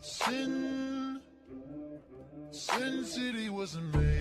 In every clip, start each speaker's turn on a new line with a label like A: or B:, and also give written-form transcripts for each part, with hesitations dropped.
A: Sin City was a maybe.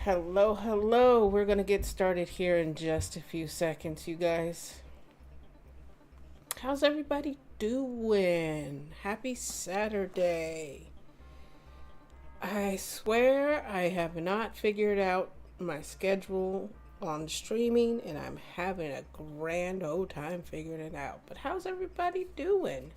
B: Hello, hello. We're going to get started here in just a few seconds, you guys. How's everybody doing? Happy Saturday. I swear I have not figured out my schedule on streaming, and I'm having a grand old time figuring it out. But how's everybody doing?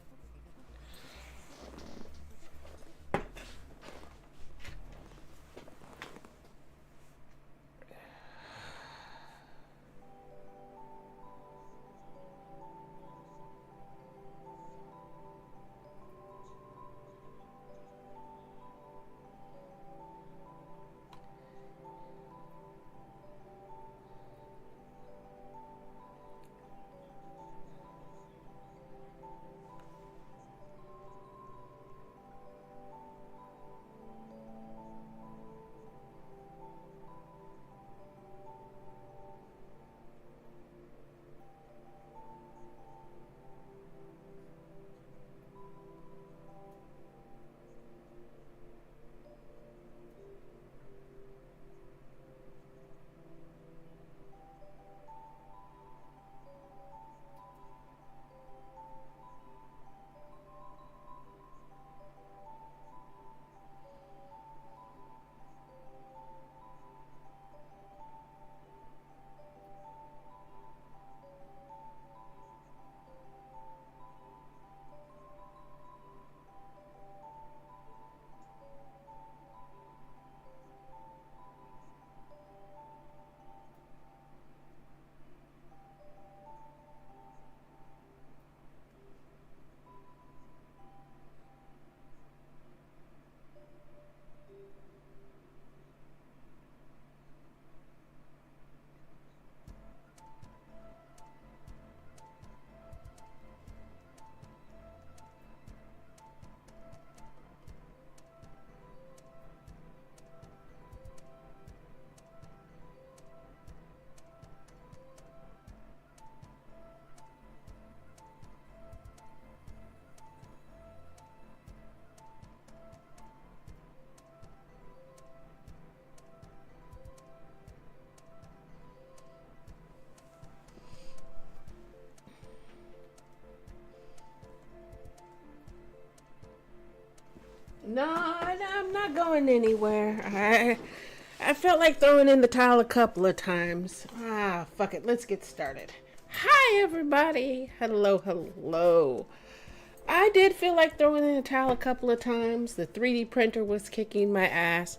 B: No, I'm not going anywhere. I felt like throwing in the towel a couple of times. Fuck it. Let's get started. Hi, everybody. Hello, hello. I did feel like throwing in the towel a couple of times. The 3D printer was kicking my ass.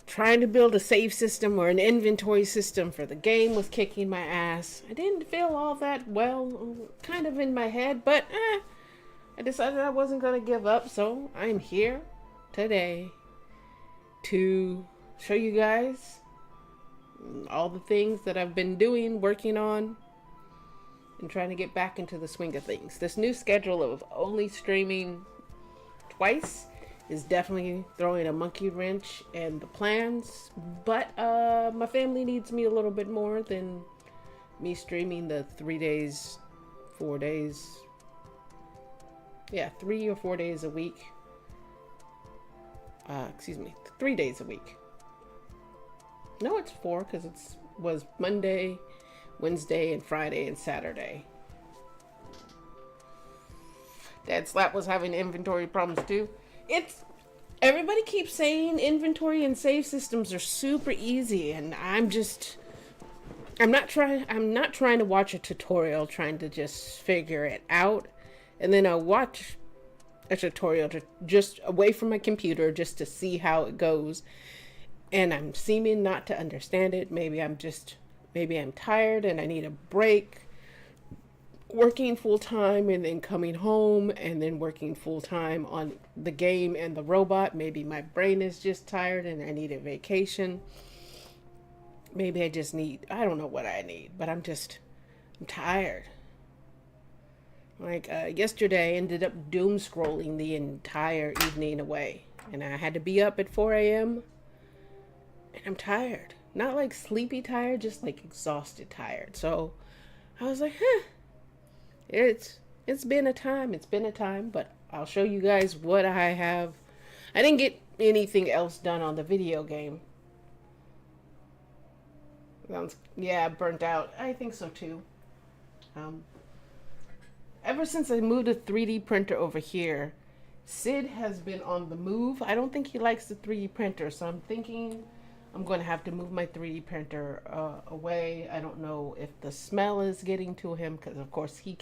B: Trying to build a save system or an inventory system for the game was kicking my ass. I didn't feel all that well, kind of in my head, but I decided I wasn't going to give up, so I'm here today to show you guys all the things that I've been doing, working on, and trying to get back into the swing of things. This new schedule of only streaming twice is definitely throwing a monkey wrench in the plans. But my family needs me a little bit more than me streaming the 3 days, 4 days. Yeah, 3 or 4 days a week. Excuse me, 3 days a week. No, it's 4 because it was Monday, Wednesday, and Friday and Saturday. Dad Slap was having inventory problems too. Everybody keeps saying inventory and save systems are super easy, and I'm not trying to watch a tutorial trying to just figure it out. And then I'll watch a tutorial to just away from my computer just to see how it goes. And I'm seeming not to understand it. Maybe I'm tired and I need a break. Working full time and then coming home and then working full time on the game and the robot. Maybe my brain is just tired and I need a vacation. Maybe I don't know what I need, but I'm tired. Like yesterday, I ended up doom scrolling the entire evening away. And I had to be up at 4 a.m. And I'm tired. Not like sleepy tired, just like exhausted tired. So I was like, it's been a time, but I'll show you guys what I have. I didn't get anything else done on the video game. Burnt out. I think so too. Ever since I moved a 3D printer over here, Sid has been on the move. I don't think he likes the 3D printer, so I'm thinking I'm going to have to move my 3D printer away. I don't know if the smell is getting to him, because of course he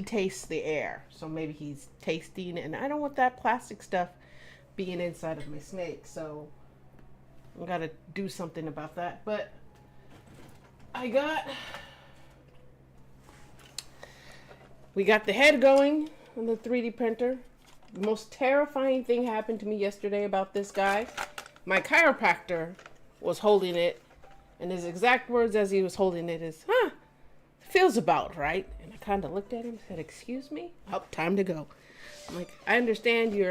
B: tastes the air, so maybe he's tasting, and I don't want that plastic stuff being inside of my snake, so I gotta do something about that. But we got the head going on the 3D printer. The most terrifying thing happened to me yesterday about this guy. My chiropractor was holding it, and his exact words as he was holding it is, feels about right. And I kind of looked at him and said, excuse me? Oh, time to go. I'm like, I understand you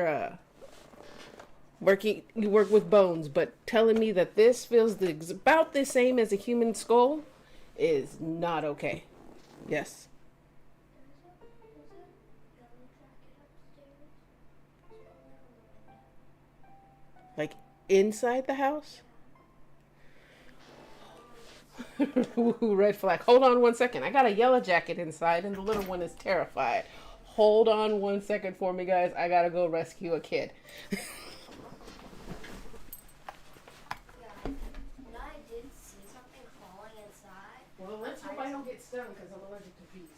B: work with bones, but telling me that this feels about the same as a human skull is not okay. Yes. Like inside the house? Ooh, red flag. Hold on 1 second. I got a yellow jacket inside and the little one is terrified. Hold on 1 second for me, guys. I gotta go rescue a kid. Well, let's hope I don't get stung because I'm allergic to bees.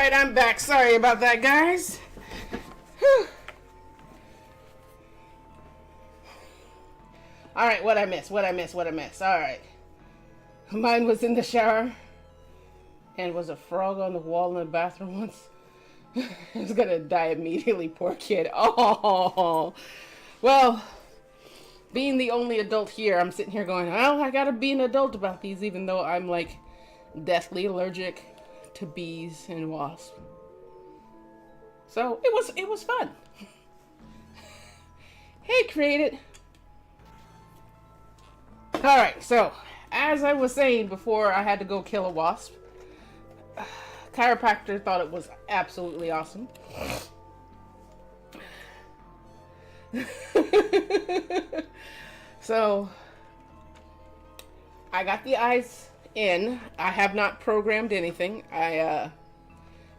B: Alright, I'm back. Sorry about that, guys. Whew. Alright, what I miss? Alright. Mine was in the shower. And was a frog on the wall in the bathroom once. It's gonna die immediately, poor kid. Oh, well, being the only adult here, I'm sitting here going, well, I gotta be an adult about these, even though I'm like deathly allergic to bees and wasps. So it was fun. Hey, created. All right, so as I was saying before, I had to go kill a wasp. Chiropractor thought it was absolutely awesome. So I got the eyes in. I have not programmed anything. I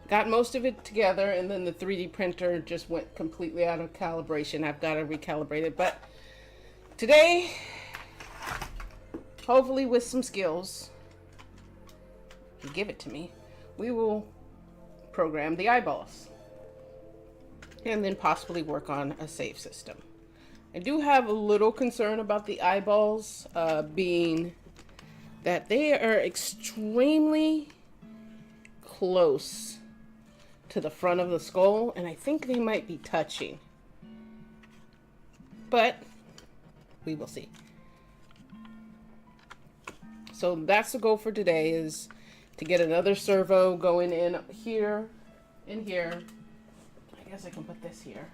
B: got most of it together, and then the 3D printer just went completely out of calibration. I've got to recalibrate it. But today, hopefully with some skills, if you give it to me, we will program the eyeballs and then possibly work on a save system. I do have a little concern about the eyeballs, being that they are extremely close to the front of the skull, and I think they might be touching. But we will see. So that's the goal for today, is to get another servo going in here, in here. I guess I can put this here.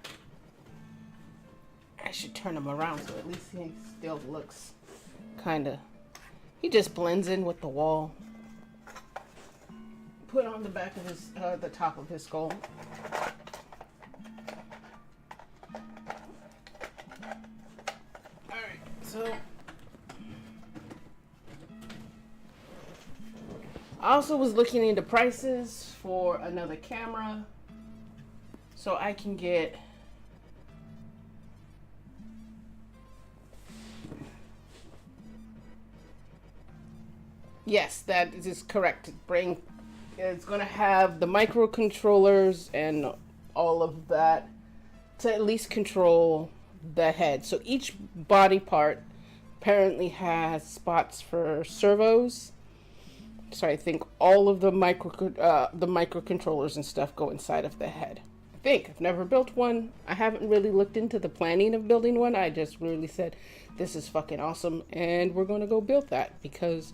B: I should turn him around so at least he still looks kind of... He just blends in with the wall. Put on the back of his, the top of his skull. Alright, so... I also was looking into prices for another camera so I can get yes, that is correct. It's going to have the microcontrollers and all of that to at least control the head. So each body part apparently has spots for servos. So I think all of the microcontrollers and stuff go inside of the head. I think. I've never built one. I haven't really looked into the planning of building one. I just really said, this is fucking awesome, and we're going to go build that because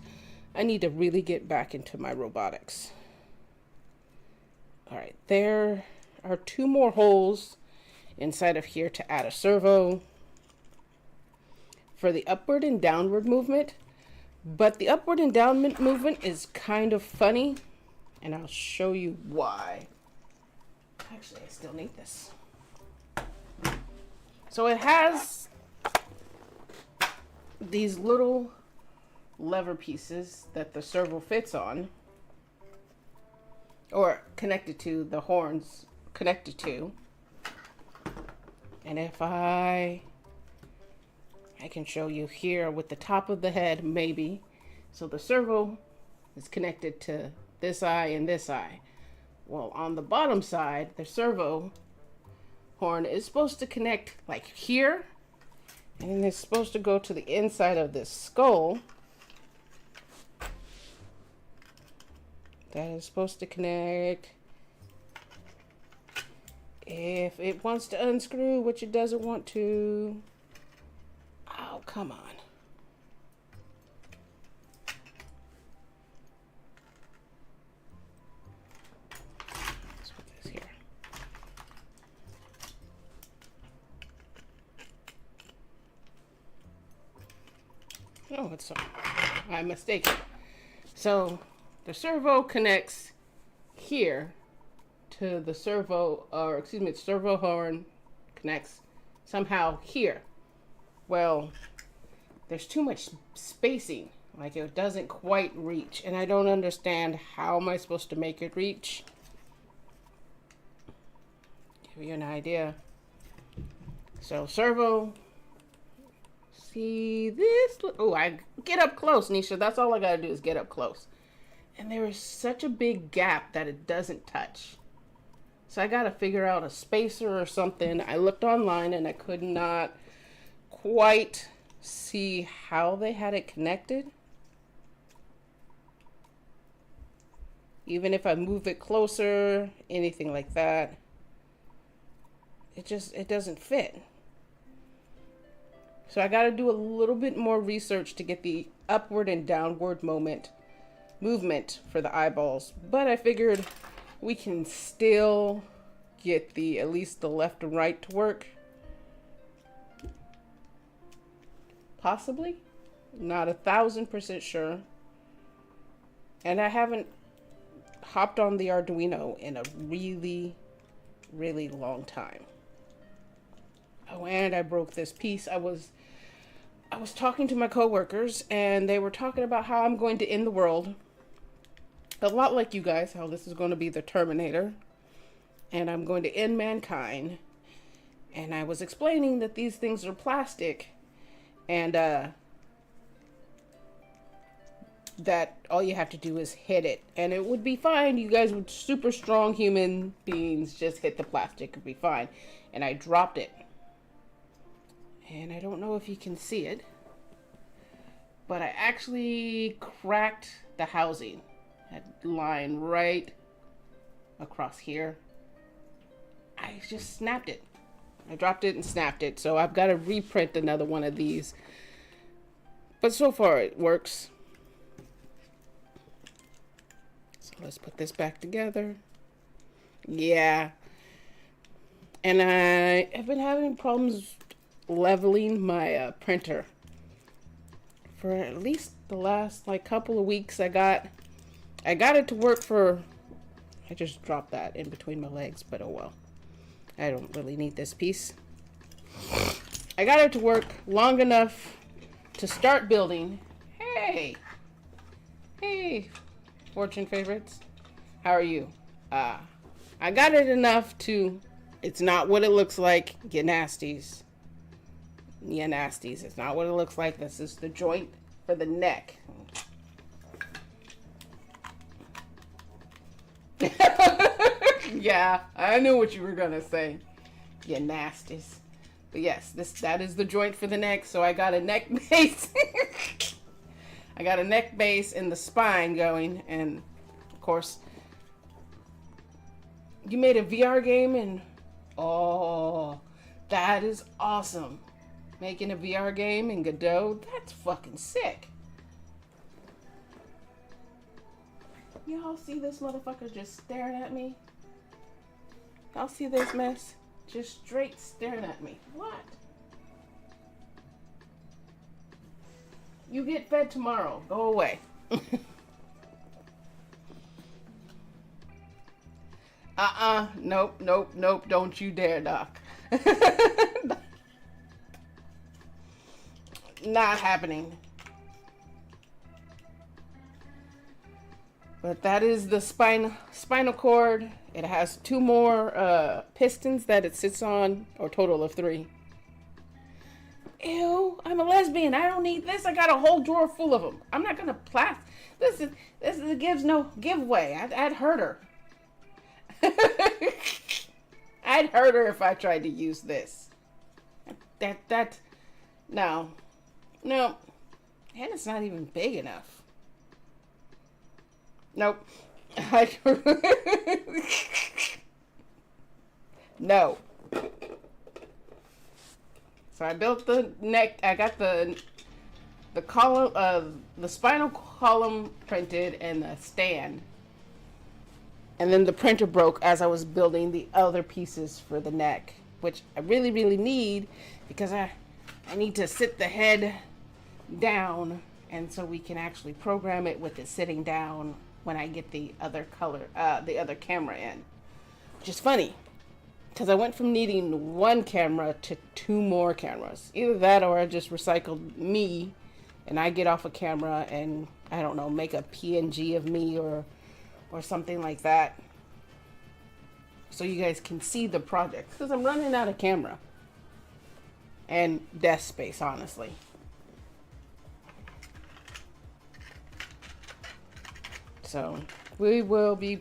B: I need to really get back into my robotics. All right, there are 2 more holes inside of here to add a servo for the upward and downward movement. But the upward and downward movement is kind of funny, and I'll show you why. Actually, I still need this. So it has these little lever pieces that the servo fits on, or connected to, the horns connected to. And if I can show you here with the top of the head, maybe. So the servo is connected to this eye and this eye. Well, on the bottom side, the servo horn is supposed to connect like here, and it's supposed to go to the inside of this skull. That is supposed to connect. If it wants to unscrew, which it doesn't want to. Oh, come on. Let's put this here. Oh, it's so... I'm mistaken. So the servo connects here to the servo, or excuse me, the servo horn connects somehow here. Well, there's too much spacing, like it doesn't quite reach, and I don't understand how am I supposed to make it reach. Give you an idea. So servo, see this? Oh, I get up close, Nisha. That's all I gotta do is get up close. and there is such a big gap that it doesn't touch. So I gotta figure out a spacer or something. I looked online and I could not quite see how they had it connected. Even if I move it closer, anything like that, it doesn't fit. So I gotta do a little bit more research to get the upward and downward movement for the eyeballs. But I figured we can still get at least the left and right to work. Possibly. Not 1,000% sure. And I haven't hopped on the Arduino in a really, really long time. Oh, and I broke this piece. I was talking to my coworkers, and they were talking about how I'm going to end the world. A lot like you guys, how this is going to be the Terminator, and I'm going to end mankind. And I was explaining that these things are plastic, and that all you have to do is hit it, and it would be fine. You guys would, super strong human beings, just hit the plastic, it'd be fine. And I dropped it, and I don't know if you can see it, but I actually cracked the housing. That line right across here, I just snapped it. I dropped it and snapped it, so I've got to reprint another one of these, but so far it works. So let's put this back together. Yeah. And I have been having problems leveling my printer for at least the last couple of weeks. I got it to work for, I just dropped that in between my legs, but oh well. I don't really need this piece. I got it to work long enough to start building. Hey, Fortune favorites, how are you? I got it enough to, it's not what it looks like, you nasties. Yeah, nasties, it's not what it looks like. This is the joint for the neck. Yeah, I knew what you were gonna say, you nasties. But yes, that is the joint for the neck. So I got a neck base. I got a neck base and the spine going, and of course, you made a VR game, and oh, that is awesome. Making a VR game in Godot, that's fucking sick. Y'all see this motherfucker just staring at me? Y'all see this mess? Just straight staring at me. What? You get fed tomorrow. Go away. Nope. Don't you dare, Doc. Not happening. But that is the spinal cord. It has 2 more pistons that it sits on, or total of 3. Ew, I'm a lesbian. I don't need this. I got a whole drawer full of them. I'm not gonna This gives no giveaway. I'd hurt her. I'd hurt her if I tried to use this. No. And it's not even big enough. Nope. No. So I built the neck. I got the column, the spinal column printed, and the stand. And then the printer broke as I was building the other pieces for the neck, which I really, really need, because I need to sit the head down, and so we can actually program it with it sitting down when I get the other camera in. Which is funny, because I went from needing 1 camera to 2 more cameras. Either that, or I just recycled me, and I get off a camera and, I don't know, make a PNG of me or something like that, so you guys can see the project, because I'm running out of camera and desk space, honestly. so we will be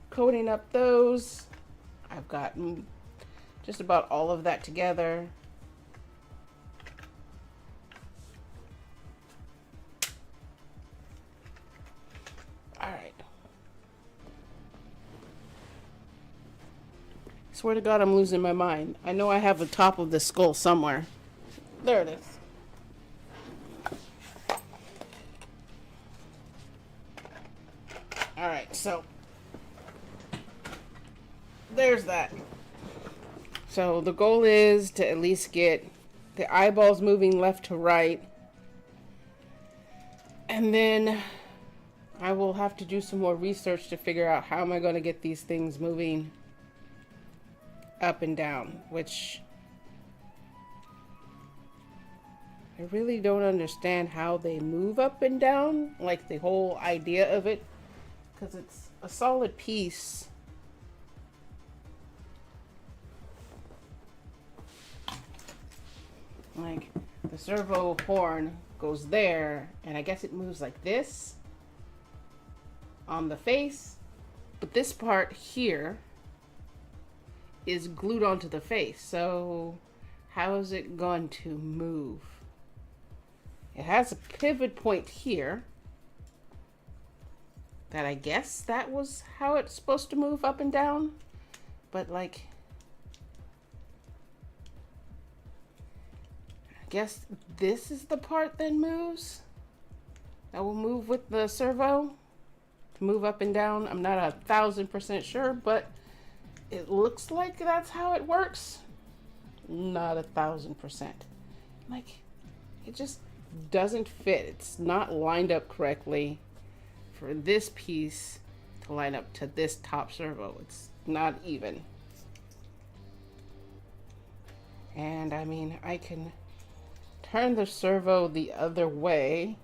B: coating up those. I've got just about all of that together. All right. Swear to God, I'm losing my mind. I know I have the top of the skull somewhere. There it is. All right, so there's that. So the goal is to at least get the eyeballs moving left to right. And then I will have to do some more research to figure out how am I going to get these things moving up and down, which I really don't understand how they move up and down, like the whole idea of it, because it's a solid piece. Like the servo horn goes there, and I guess it moves like this on the face, but this part here is glued onto the face. So how is it going to move? It has a pivot point here that I guess that was how it's supposed to move up and down, but like I guess this is the part that moves, that will move with the servo to move up and down. I'm not 1,000% sure, but it looks like that's how it works. Not 1,000%. Like, it just doesn't fit. It's not lined up correctly for this piece to line up to this top servo. It's not even. And I mean, I can turn the servo the other way,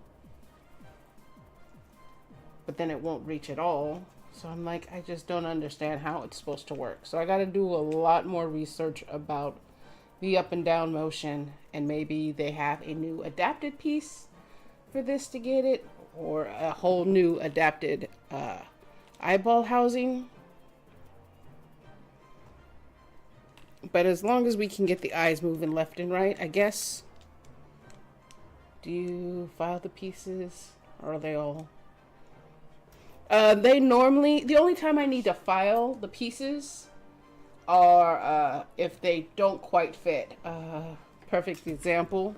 B: but then it won't reach at all. So I'm like, I just don't understand how it's supposed to work. So I got to do a lot more research about the up and down motion, and maybe they have a new adapted piece for this to get it, or a whole new adapted eyeball housing. But as long as we can get the eyes moving left and right, I guess. Do you file the pieces, or are they all? They normally, the only time I need to file the pieces are if they don't quite fit. Perfect example.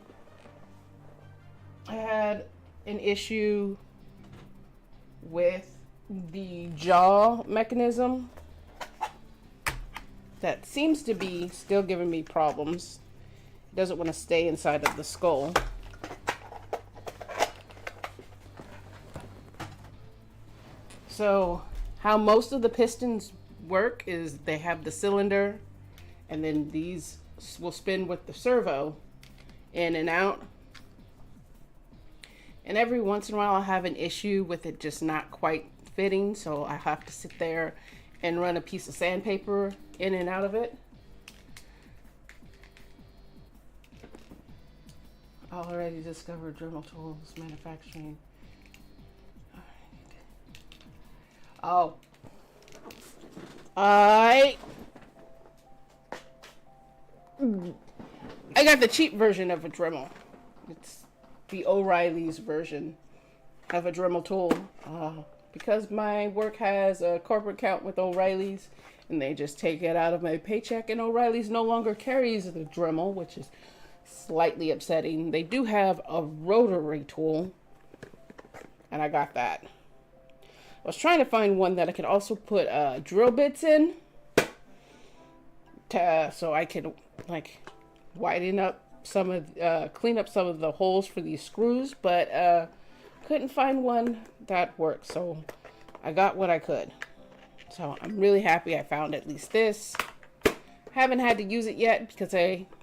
B: I had an issue with the jaw mechanism that seems to be still giving me problems. It doesn't want to stay inside of the skull. So how most of the pistons work is they have the cylinder, and then these will spin with the servo in and out. And every once in a while I'll have an issue with it just not quite fitting, so I have to sit there and run a piece of sandpaper in and out of it. Already discovered Dremel tools manufacturing. Oh, I got the cheap version of a Dremel. It's the O'Reilly's version of a Dremel tool, because my work has a corporate account with O'Reilly's, and they just take it out of my paycheck, and O'Reilly's no longer carries the Dremel, which is slightly upsetting. They do have a rotary tool, and I got that. I was trying to find one that I could also put drill bits in, so I could like widen up some of, clean up some of the holes for these screws, but couldn't find one that worked. So I got what I could. So I'm really happy I found at least this. Haven't had to use it yet because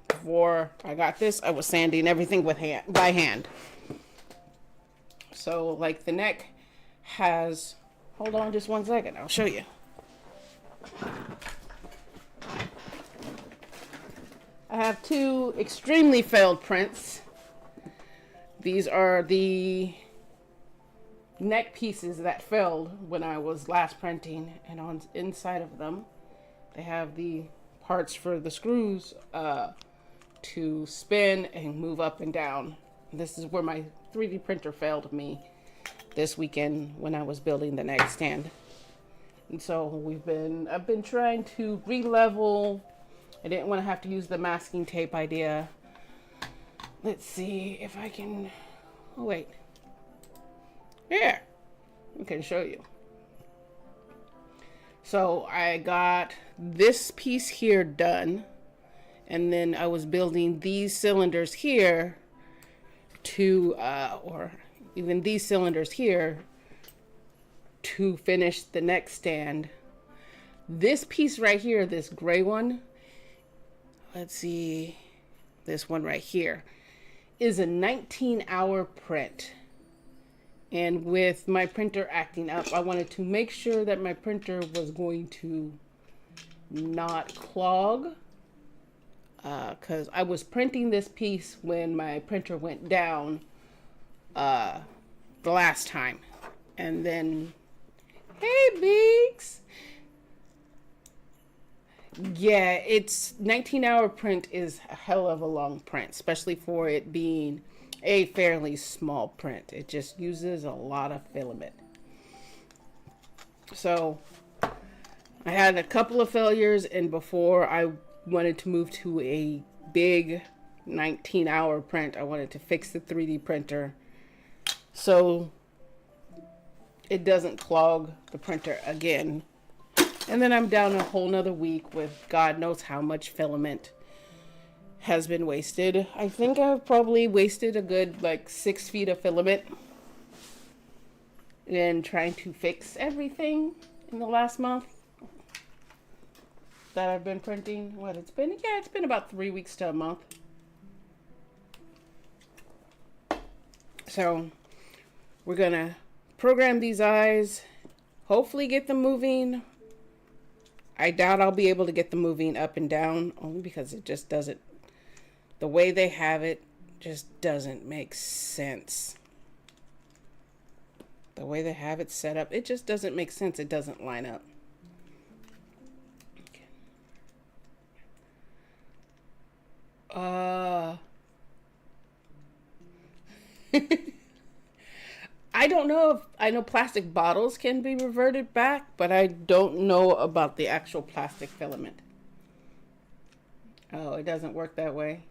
B: before I got this, I was sanding everything by hand. So like the neck has. Hold on just one second, I'll show you. I have two extremely failed prints. These are the neck pieces that failed when I was last printing, and on inside of them they have the parts for the screws to spin and move up and down. This is where my 3D printer failed me this weekend when I was building the neck stand. And so I've been trying to re-level. I didn't want to have to use the masking tape idea. Let's see if I can, oh wait. Here, I can show you. So I got this piece here done, and then I was building these cylinders here to, or even these cylinders here to finish the neck stand. This piece right here, this gray one, let's see, this one right here, is a 19-hour print. And with my printer acting up, I wanted to make sure that my printer was going to not clog. Because I was printing this piece when my printer went down the last time. And then, hey, Beaks! Yeah, it's 19-hour print is a hell of a long print, especially for it being a fairly small print. It just uses a lot of filament. So I had a couple of failures, and before I wanted to move to a big 19-hour print, I wanted to fix the 3D printer so it doesn't clog the printer again. And then I'm down a whole nother week with God knows how much filament has been wasted. I think I've probably wasted a good 6 feet of filament in trying to fix everything in the last month that I've been printing. What it's been? Yeah, it's been about 3 weeks to a month. So we're gonna program these eyes, hopefully get them moving. I doubt I'll be able to get them moving up and down, only because it just doesn't, the way they have it just doesn't make sense. The way they have it set up, it just doesn't make sense. It doesn't line up. I don't know if, I know plastic bottles can be reverted back, but I don't know about the actual plastic filament. Oh, it doesn't work that way.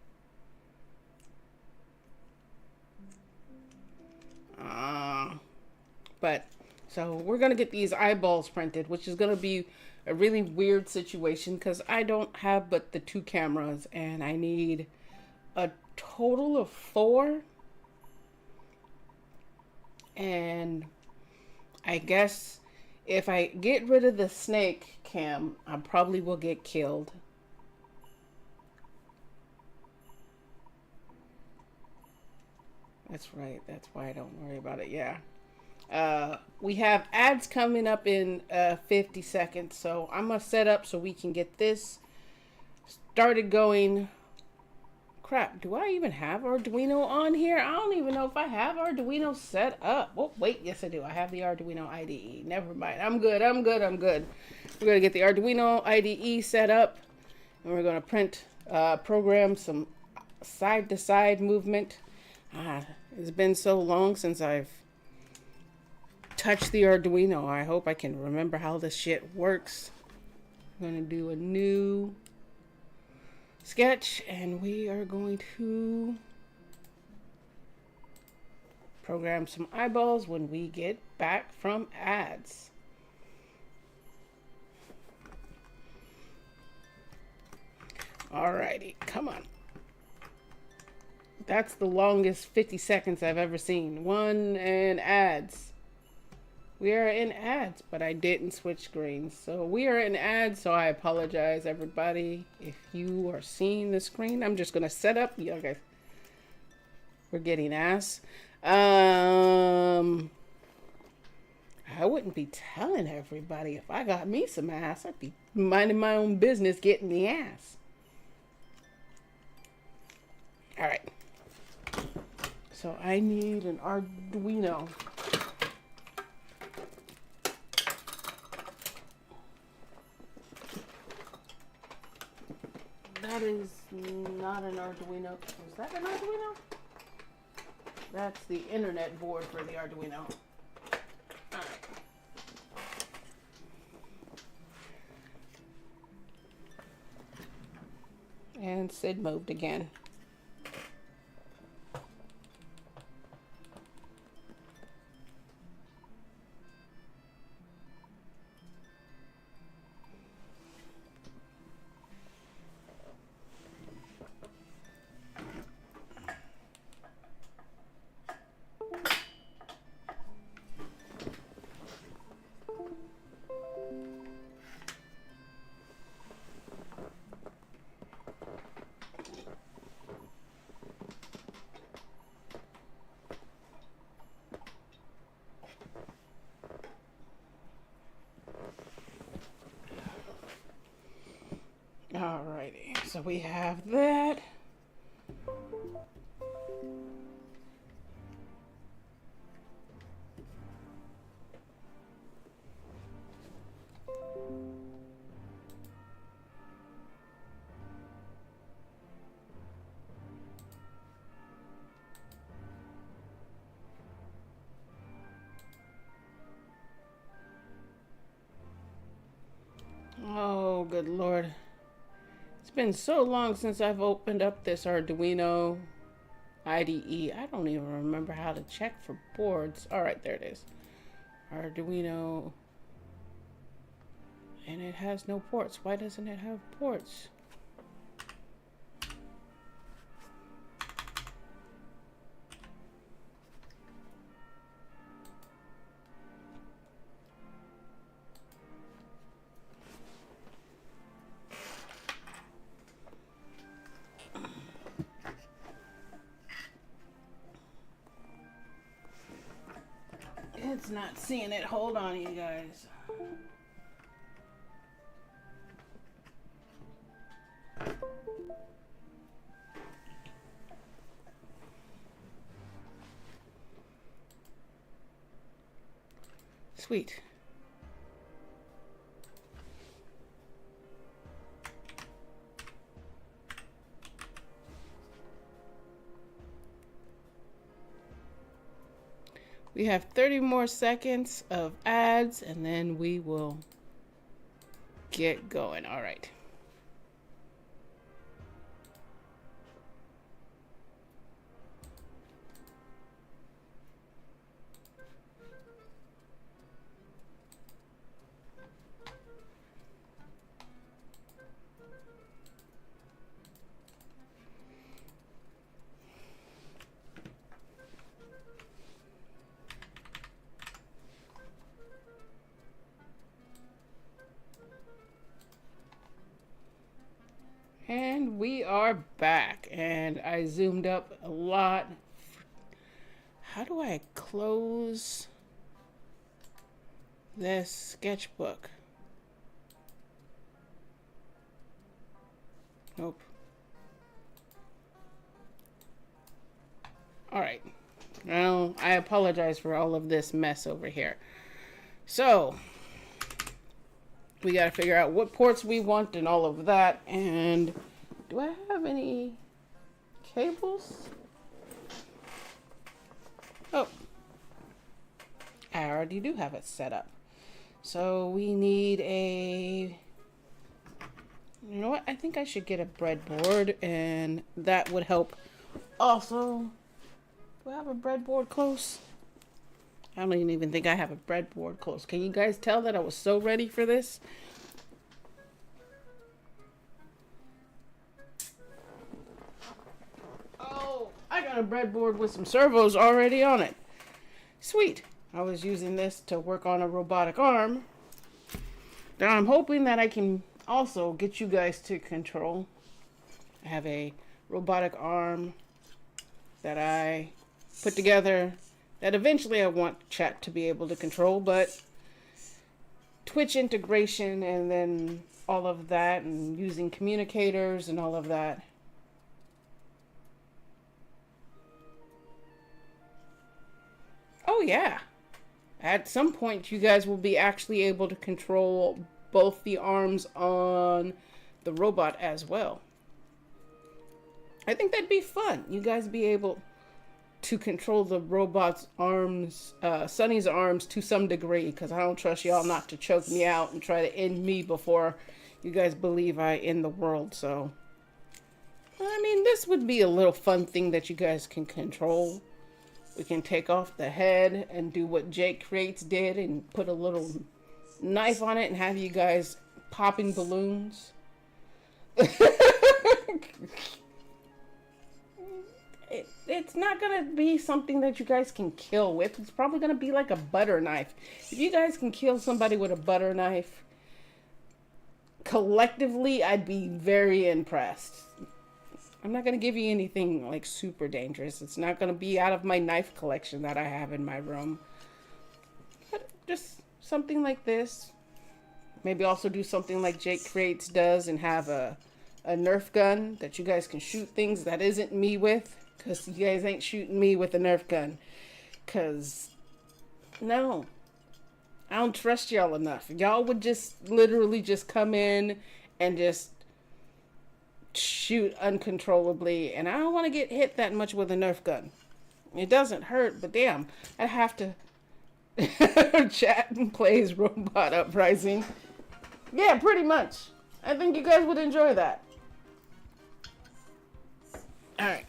B: But so we're gonna get these eyeballs printed, which is gonna be a really weird situation because I don't have but the 2 cameras, and I need a total of 4. And I guess if I get rid of the snake cam, I probably will get killed. That's right. That's why I don't worry about it. Yeah. We have ads coming up in 50 seconds. So I'm going to set up so we can get this started going. Crap, do I even have Arduino on here? I don't even know if I have Arduino set up. Oh, wait, yes I do. I have the Arduino IDE. Never mind. I'm good. We're going to get the Arduino IDE set up, and we're going to program some side-to-side movement. It's been so long since I've touched the Arduino. I hope I can remember how this shit works. I'm going to do a new sketch, and we are going to program some eyeballs when we get back from ads. Alrighty, come on. That's the longest 50 seconds I've ever seen. One and ads. We are in ads, but I didn't switch screens. So we are in ads, so I apologize, everybody. If you are seeing the screen, I'm just going to set up. Yeah, guys. We're getting ass. I wouldn't be telling everybody if I got me some ass. I'd be minding my own business getting the ass. All right. So I need an Arduino. That is not an Arduino. Was that an Arduino? That's the internet board for the Arduino. Alright. And Sid moved again. Alrighty, so we have that. Oh, good Lord. It's been so long since I've opened up this Arduino IDE. I don't even remember how to check for boards. All right, there it is. Arduino. And it has no ports. Why doesn't it have ports? It's not seeing it. Hold on, you guys. Sweet. We have 30 more seconds of ads and then we will get going. All right. And we are back, and I zoomed up a lot. How do I close this sketchbook? Nope. All right. Well, I apologize for all of this mess over here. So, we got to figure out what ports we want and all of that. And do I have any cables? Oh, I already do have it set up. So we need a, you know what? I think I should get a breadboard and that would help. Also, do I have a breadboard close? I don't even think I have a breadboard close. Can you guys tell that I was so ready for this? Oh, I got a breadboard with some servos already on it. Sweet. I was using this to work on a robotic arm. Now I'm hoping that I can also get you guys to control. I have a robotic arm that I put together that eventually I want chat to be able to control, but Twitch integration and then all of that and using communicators and all of that. Oh yeah. At some point you guys will be actually able to control both the arms on the robot as well. I think that'd be fun. You guys be able to control the robot's arms, Sunny's arms to some degree, because I don't trust y'all not to choke me out and try to end me before you guys believe I end the world. So, I mean, this would be a little fun thing that you guys can control. We can take off the head and do what Jake Creates did and put a little knife on it and have you guys popping balloons. It's not going to be something that you guys can kill with. It's probably going to be like a butter knife. If you guys can kill somebody with a butter knife, collectively, I'd be very impressed. I'm not going to give you anything like super dangerous. It's not going to be out of my knife collection that I have in my room. But just something like this. Maybe also do something like Jake Creates does and have a Nerf gun that you guys can shoot things that isn't me with. Because you guys ain't shooting me with a Nerf gun. Because, no. I don't trust y'all enough. Y'all would just literally just come in and just shoot uncontrollably. And I don't want to get hit that much with a Nerf gun. It doesn't hurt, but damn. I have to chat and plays Robot Uprising. Yeah, pretty much. I think you guys would enjoy that. Alright.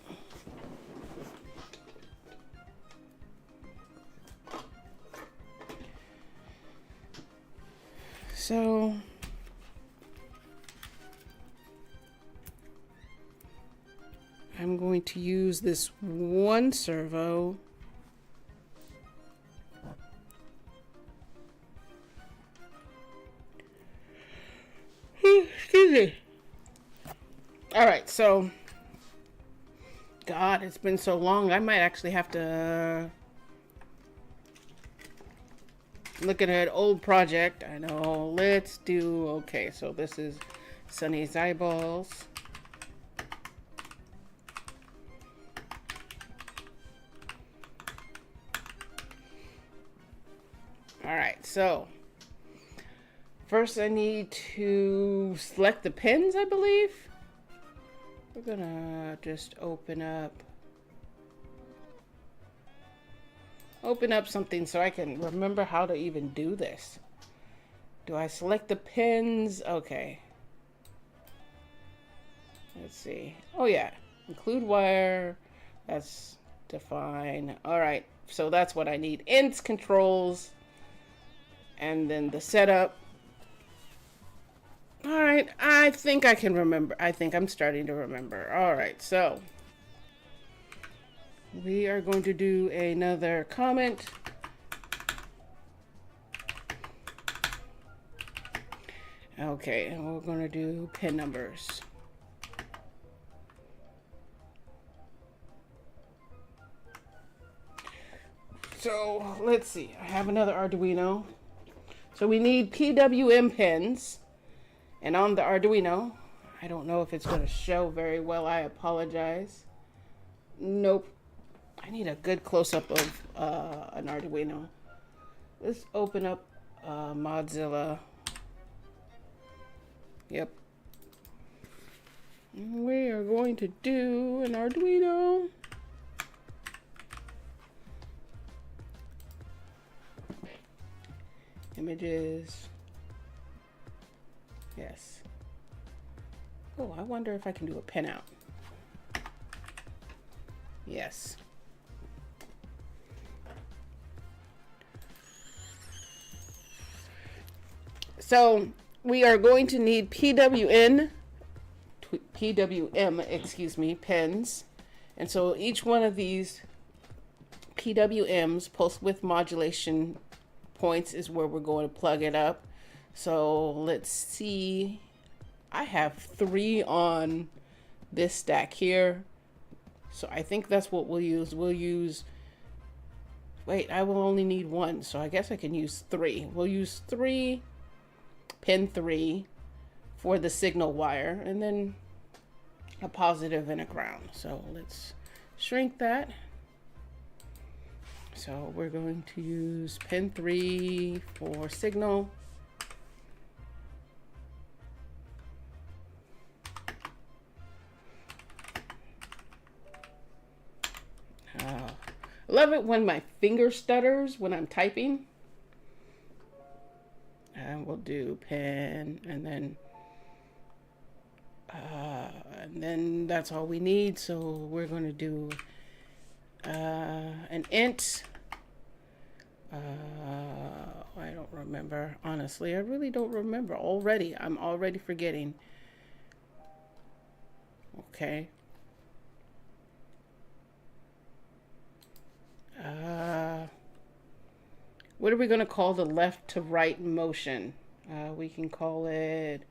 B: So, I'm going to use this one servo. Excuse me. Alright, so, God, it's been so long. I might actually have to look at an old project. I know. Let's do, okay, so this is Sunny's eyeballs. Alright, so first I need to select the pins, I believe. We're gonna just open up something so I can remember how to even do this. Do I select the pins? Okay. Let's see. Oh yeah. Include wire. That's define. Alright. So that's what I need. Ends, controls. And then the setup. Alright. I think I can remember. I think I'm starting to remember. Alright. So we are going to do another comment. Okay, and we're going to do pin numbers. So let's see. I have another Arduino. So we need PWM pins. And on the Arduino, I don't know if it's going to show very well. I apologize. Nope. I need a good close-up of an Arduino. Let's open up Mozilla. Yep. We are going to do an Arduino. Images. Yes. Oh, I wonder if I can do a pinout. Yes. So we are going to need PWM, excuse me, pins. And so each one of these PWMs, pulse width modulation points, is where we're going to plug it up. So let's see. I have 3 on this stack here. So I think that's what we'll use. We'll use, wait, I will only need 1. So I guess I can use 3. We'll use 3. Pin 3 for the signal wire, and then a positive and a ground. So let's shrink that. So we're going to use pin 3 for signal. love it when my finger stutters when I'm typing. And we'll do pen, and then that's all we need. So we're going to do an int. I don't remember, honestly. I really don't remember already. I'm already forgetting. Okay. What are we going to call the left to right motion? We can call it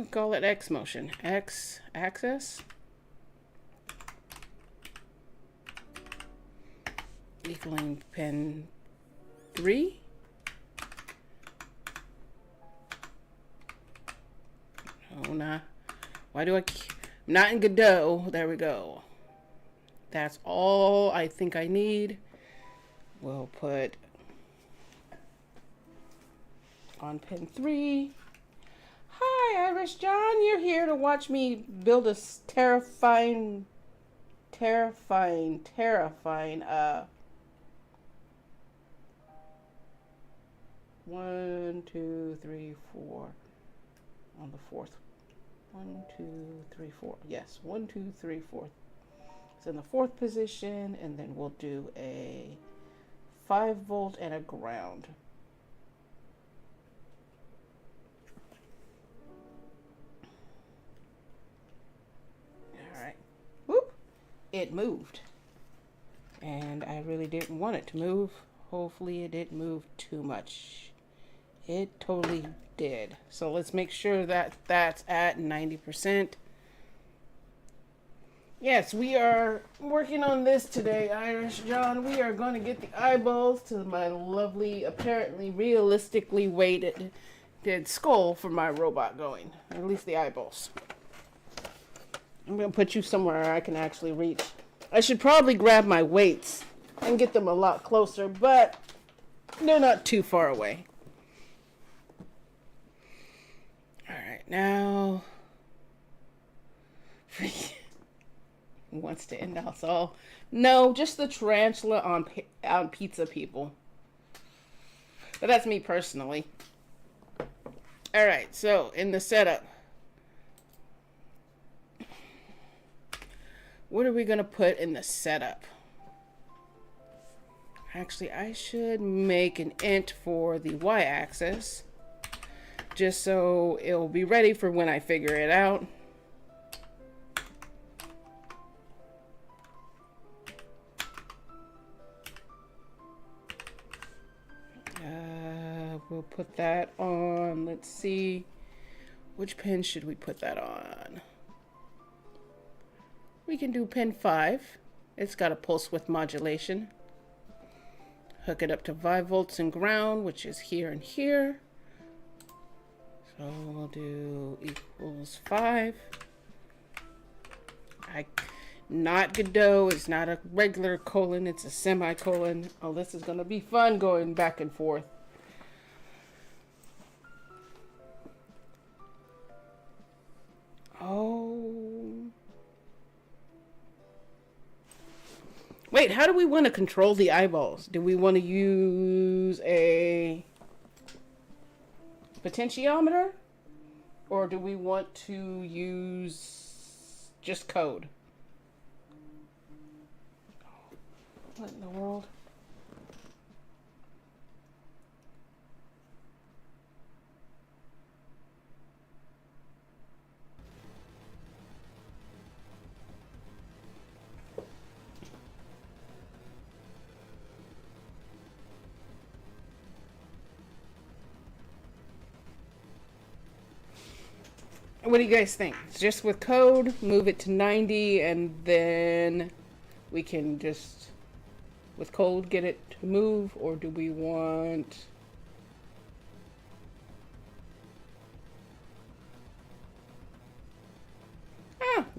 B: X motion. X axis equaling pen 3. Oh, nah. Why do I... Not in Godot. There we go. That's all I think I need. We'll put on pen 3. Hi, Irish John. You're here to watch me build a terrifying 1, 2, 3, 4 on the fourth. 1, 2, 3, 4. Yes, 1, 2, 3, 4. It's in the fourth position, and then we'll do a 5 volt and a ground. All right. Whoop! It moved, and I really didn't want it to move. Hopefully, it didn't move too much. It totally did. So let's make sure that that's at 90%. Yes, we are working on this today, Irish John. We are going to get the eyeballs to my lovely, apparently realistically weighted skull for my robot going. At least the eyeballs. I'm going to put you somewhere I can actually reach. I should probably grab my weights and get them a lot closer, but they're not too far away. Now, wants to end us all. No, just the tarantula on pizza people. But that's me personally. All right, so in the setup, what are we going to put in the setup? Actually, I should make an int for the y-axis, just so it'll be ready for when I figure it out. We'll put that on, let's see, which pin should we put that on? We can do pin 5. It's got a pulse width modulation. Hook it up to 5 volts and ground, which is here and here. So we'll do equals 5. Not Godot, it's not a regular colon, it's a semicolon. Oh, this is going to be fun going back and forth. Oh. Wait, how do we want to control the eyeballs? Do we want to use a potentiometer? Or do we want to use just code? What in the world? What do you guys think? Just with code, move it to 90, and then we can just, with code, get it to move? Or do we want...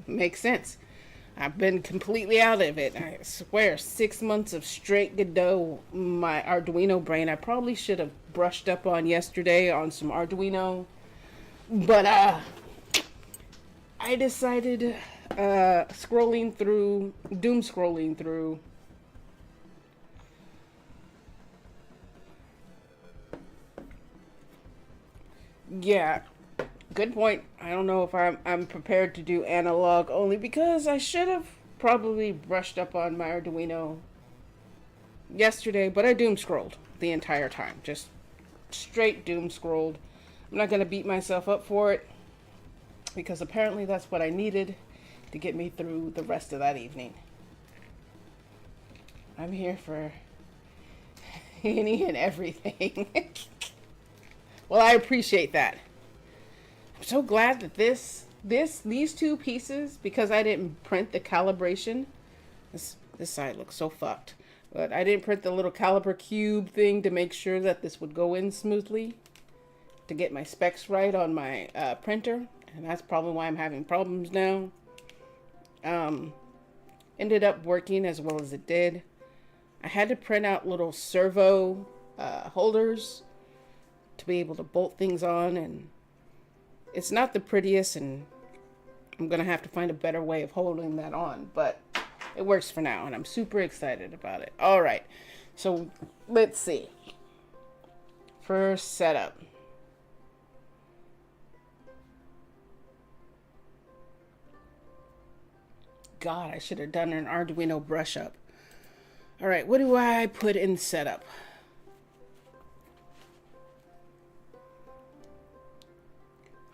B: Makes sense. I've been completely out of it. I swear, 6 months of straight Godot, my Arduino brain. I probably should have brushed up on yesterday on some Arduino. But, I decided, doom scrolling through Yeah, good point. I don't know if I'm prepared to do analog only because I should have probably brushed up on my Arduino yesterday, but I doom scrolled the entire time. Just straight doom scrolled. I'm not gonna beat myself up for it because apparently that's what I needed to get me through the rest of that evening. I'm here for any and everything. Well, I appreciate that. I'm so glad that these two pieces, because I didn't print the calibration. This side looks so fucked. But I didn't print the little caliper cube thing to make sure that this would go in smoothly to get my specs right on my printer. And that's probably why I'm having problems now. Ended up working as well as it did. I had to print out little servo holders to be able to bolt things on, and it's not the prettiest, and I'm gonna have to find a better way of holding that on, but it works for now, and I'm super excited about it. All right, so let's see. First setup. God, I should have done an Arduino brush up. All right, what do I put in setup?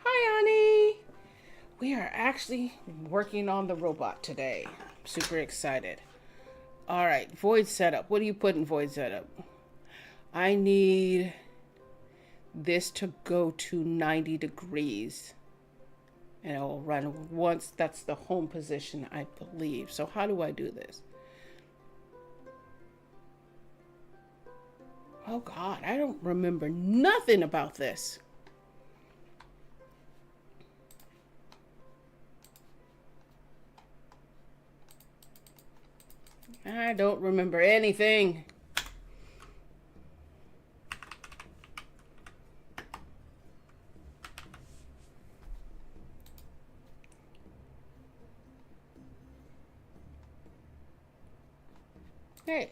B: Hi, Annie. We are actually working on the robot today. I'm super excited. All right, void setup. What do you put in void setup? I need this to go to 90 degrees. And it will run once that's the home position, I believe. So how do I do this? Oh God, I don't remember nothing about this. I don't remember anything. Hey.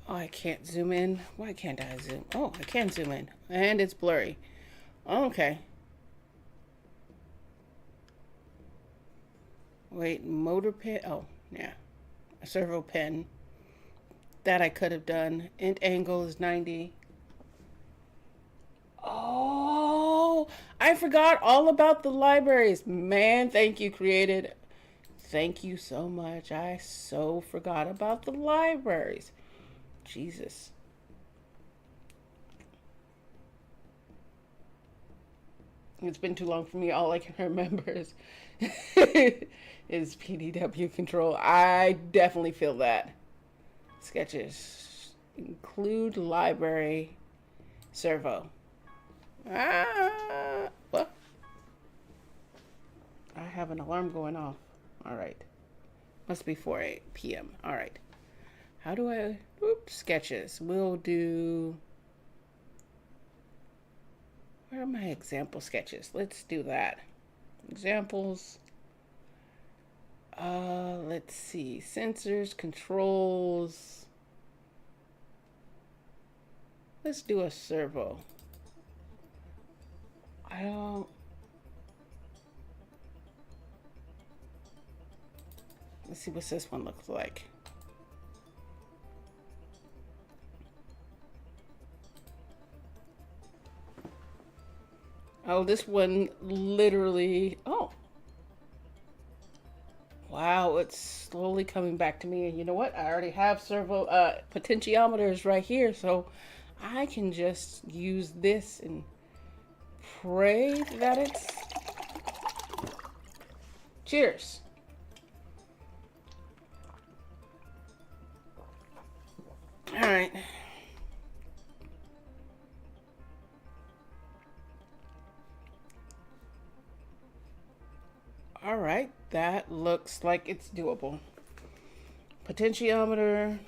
B: Oh, I can't zoom in. Why can't I zoom? Oh, I can zoom in. And it's blurry. Okay. Wait, motor pin. Oh, yeah. A servo pin. That I could have done. Int angle is 90. Oh, I forgot all about the libraries. Man, thank you, Created. Thank you so much. I so forgot about the libraries. Jesus. It's been too long for me. All I can remember is PDW control. I definitely feel that. Sketches. Include library. Servo. What? I have an alarm going off. All right. Must be 4 p.m. All right. How do I... Oops, sketches. We'll do... Where are my example sketches? Let's do that. Examples. Let's see. Sensors, controls. Let's do a servo. I don't... Let's see what this one looks like. Oh, this one literally... Oh. Wow, it's slowly coming back to me. And you know what? I already have servo potentiometers right here, so I can just use this and pray that it's... Cheers. All right. All right, that looks like it's doable. Potentiometer.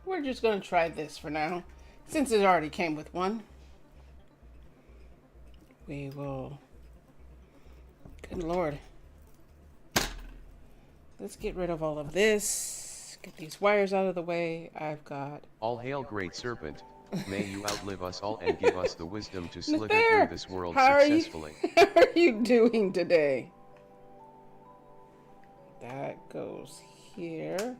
B: We're just going to try this for now, since it already came with one. We will Good Lord. Let's get rid of all of this. Get these wires out of the way. I've got...
C: All hail great serpent, may you outlive us all and give us the wisdom to slither
B: There.
C: through this world
B: How
C: successfully.
B: How are you doing today? That goes here.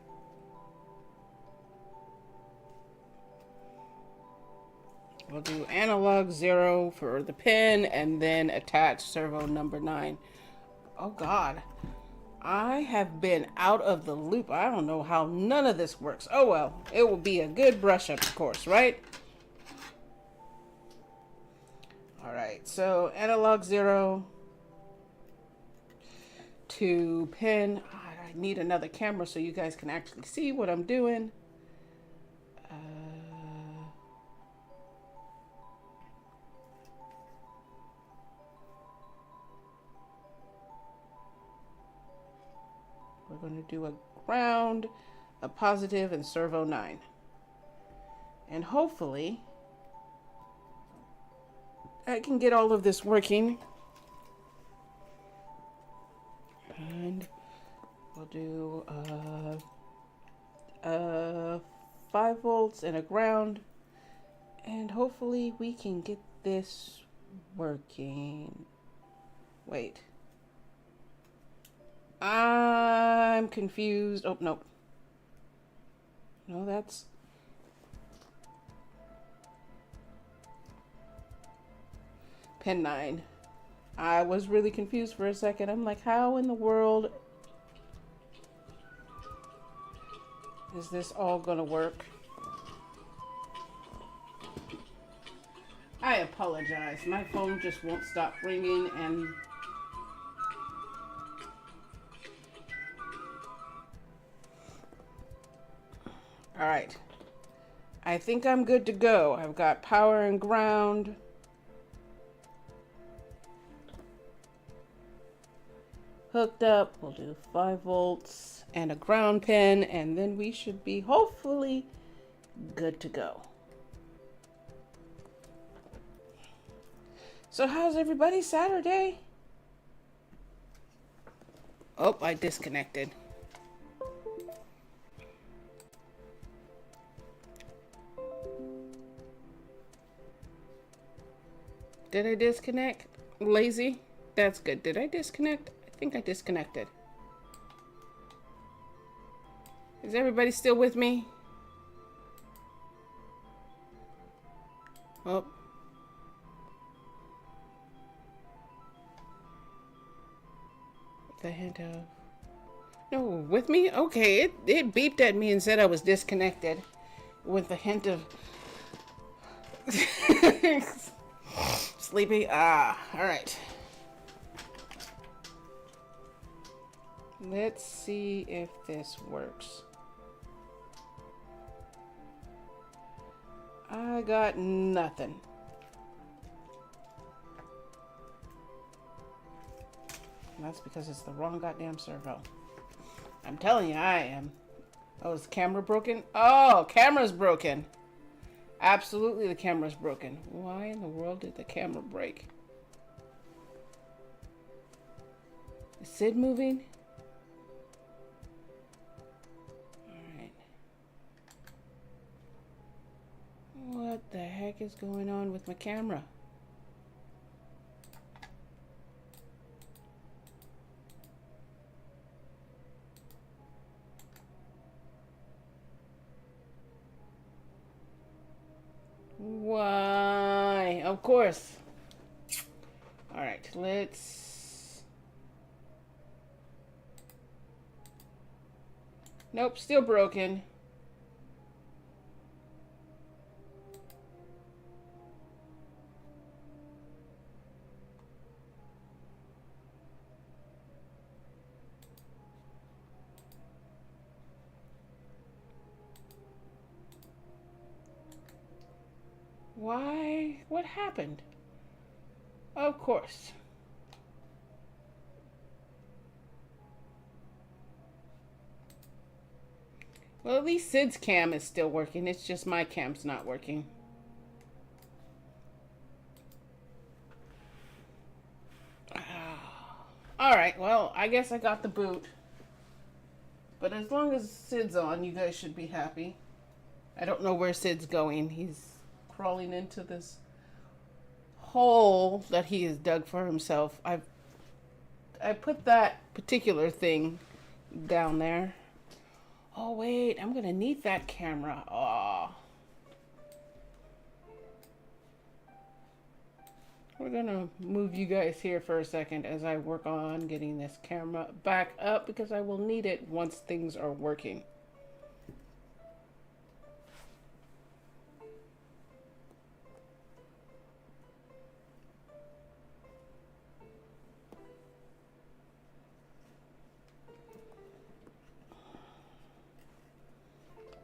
B: We'll do analog 0 for the pin and then attach servo number 9. Oh God. I have been out of the loop. I don't know how none of this works. Oh well, it will be a good brush up, of course, right? Alright, so analog 0 to pin. I need another camera so you guys can actually see what I'm doing. We're going to do a ground, a positive, and servo 9. And hopefully, I can get all of this working. And we'll do 5 volts and a ground. And hopefully we can get this working. Wait. I'm confused. Oh, no. No, that's... pin 9. I was really confused for a second. I'm like, how in the world is this all gonna work? I apologize. My phone just won't stop ringing and... all right. I think I'm good to go. I've got power and ground. Hooked up. We'll do 5 volts and a ground pin, and then we should be hopefully good to go. So how's everybody Saturday? Oh, I disconnected. Did I disconnect? Lazy? That's good. Did I disconnect? I think I disconnected. Is everybody still with me? Oh. The hint of... no, with me? Okay, it beeped at me and said I was disconnected. With the hint of... sleepy? Ah, alright. Let's see if this works. I got nothing. That's because it's the wrong goddamn servo. I'm telling you, I am. Oh, is the camera broken? Oh, camera's broken. Absolutely, the camera's broken. Why in the world did the camera break? Is Sid moving? Alright. What the heck is going on with my camera? Why? Of course. All right, let's... nope, still broken. Why? What happened? Of course. Well, at least Sid's cam is still working. It's just my cam's not working. Alright, well, I guess I got the boot. But as long as Sid's on, you guys should be happy. I don't know where Sid's going. He's crawling into this hole that he has dug for himself. I put that particular thing down there. Oh, wait, I'm gonna need that camera. Oh. We're gonna move you guys here for a second as I work on getting this camera back up because I will need it once things are working.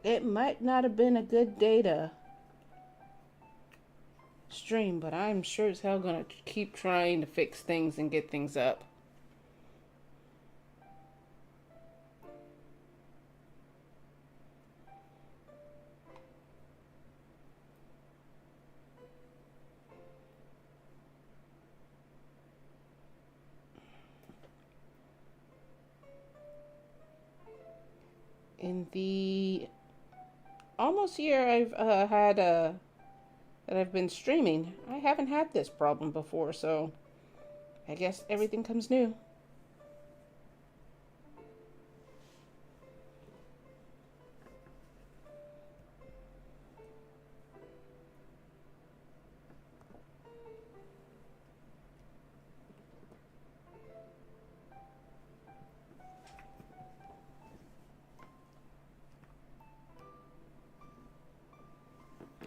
B: It might not have been a good data stream, but I'm sure as hell gonna keep trying to fix things and get things up. In the almost year I've had that I've been streaming, I haven't had this problem before, so I guess everything comes new.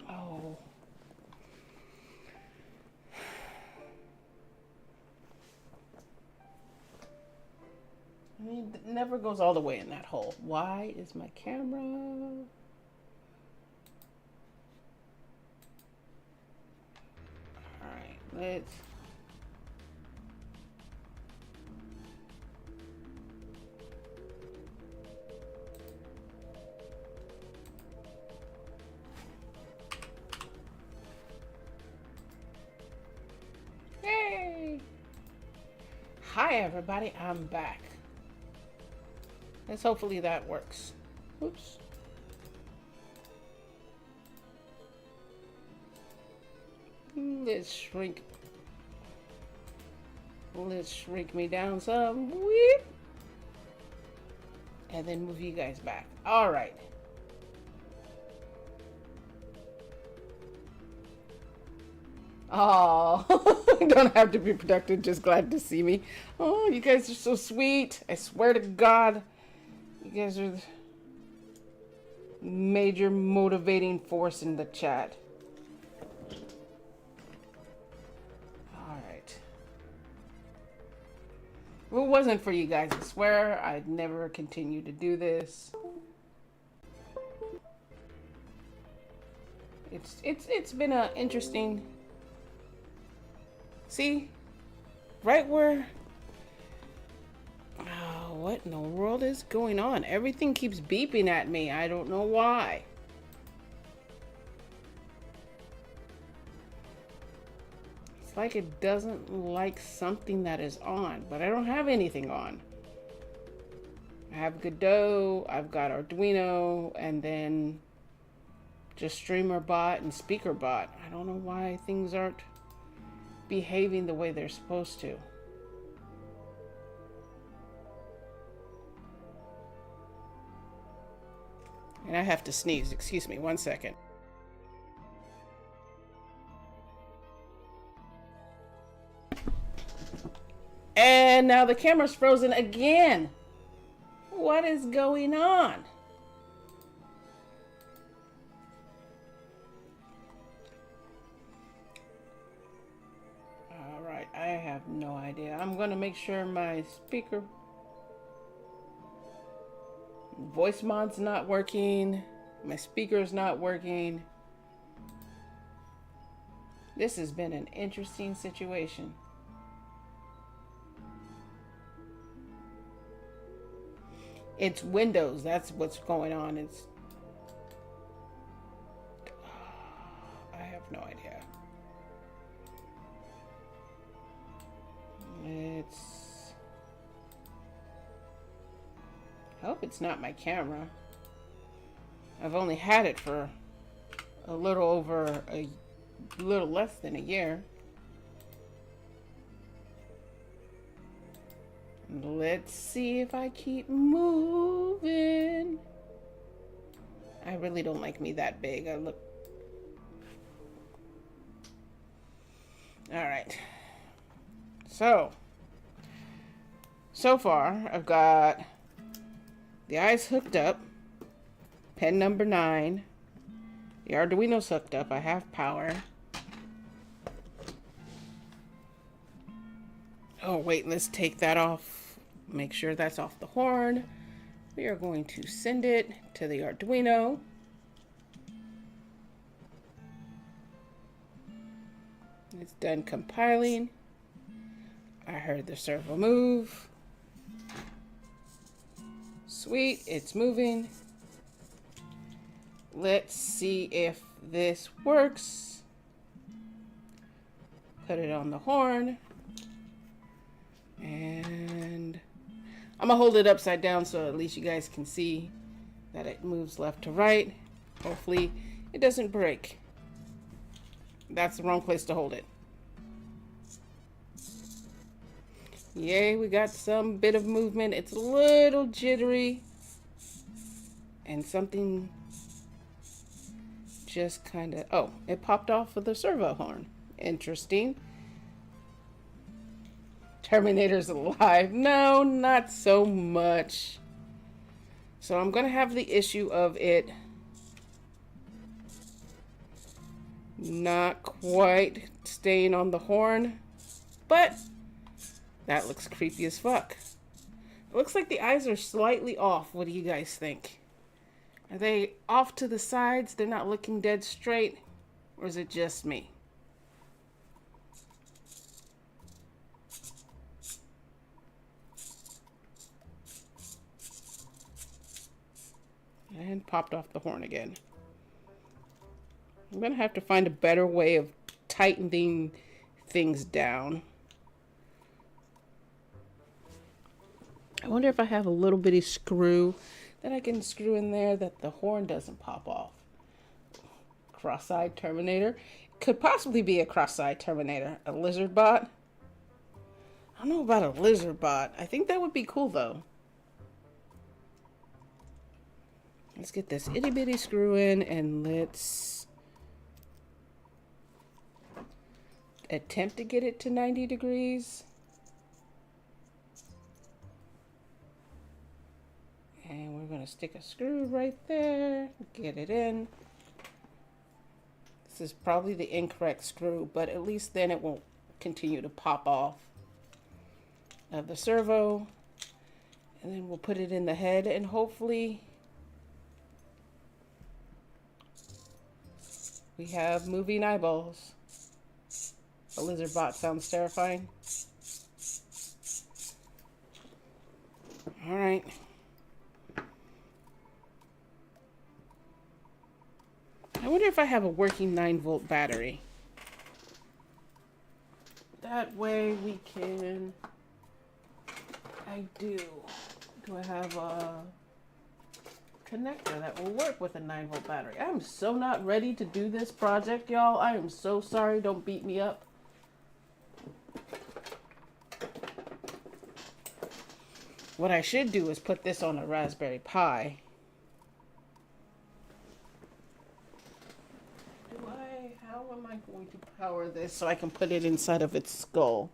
B: Oh. I mean, it never goes all the way in that hole. Why is my camera? Alright, let's... Yay! Hi everybody, I'm back. Let's hopefully that works. Oops. Let's shrink me down some. Weep. And then move you guys back. All right. Oh, don't have to be productive, just glad to see me. Oh, you guys are so sweet. I swear to God. You guys are the major motivating force in the chat. Alright. If it wasn't for you guys, I swear I'd never continue to do this. It's been an interesting... See? Right where... Oh, what in the world is going on? Everything keeps beeping at me. I don't know why. It's like it doesn't like something that is on, but I don't have anything on. I have Godot, I've got Arduino, and then just streamer bot and speaker bot. I don't know why things aren't behaving the way they're supposed to. And I have to sneeze. Excuse me, 1 second. And now the camera's frozen again. What is going on? All right, I have no idea. I'm going to make sure my speaker... voice mod's not working. My speaker's not working. This has been an interesting situation. It's Windows. That's what's going on. It's... I have no idea. It's... hope it's not my camera. I've only had it for a little less than a year. Let's see if I keep moving. I really don't like me that big. I look... Alright. So far, I've got the eyes hooked up. Pen number 9. The Arduino's hooked up. I have power. Oh, wait, let's take that off. Make sure that's off the horn. We are going to send it to the Arduino. It's done compiling. I heard the servo move. Sweet, it's moving. Let's see if this works. Put it on the horn. And I'm gonna hold it upside down so at least you guys can see that it moves left to right. Hopefully it doesn't break. That's the wrong place to hold it. Yay, we got some bit of movement. It's a little jittery. And something just kind of... Oh, it popped off of the servo horn. Interesting. Terminator's alive. No, not so much. So I'm going to have the issue of it not quite staying on the horn. But that looks creepy as fuck. It looks like the eyes are slightly off. What do you guys think? Are they off to the sides? They're not looking dead straight? Or is it just me? And popped off the horn again. I'm going to have to find a better way of tightening things down. I wonder if I have a little bitty screw that I can screw in there that the horn doesn't pop off. Cross-eyed Terminator. Could possibly be a cross-eyed Terminator. A lizard bot? I don't know about a lizard bot. I think that would be cool though. Let's get this itty bitty screw in and let's attempt to get it to 90 degrees. And we're going to stick a screw right there, get it in. This is probably the incorrect screw, but at least then it won't continue to pop off of the servo. And then we'll put it in the head and hopefully we have moving eyeballs. A lizard bot sounds terrifying. All right. I wonder if I have a working 9-volt battery. That way we can... I do. Do I have a connector that will work with a 9-volt battery? I'm so not ready to do this project, y'all. I am so sorry. Don't beat me up. What I should do is put this on a Raspberry Pi. How am I going to power this so I can put it inside of its skull?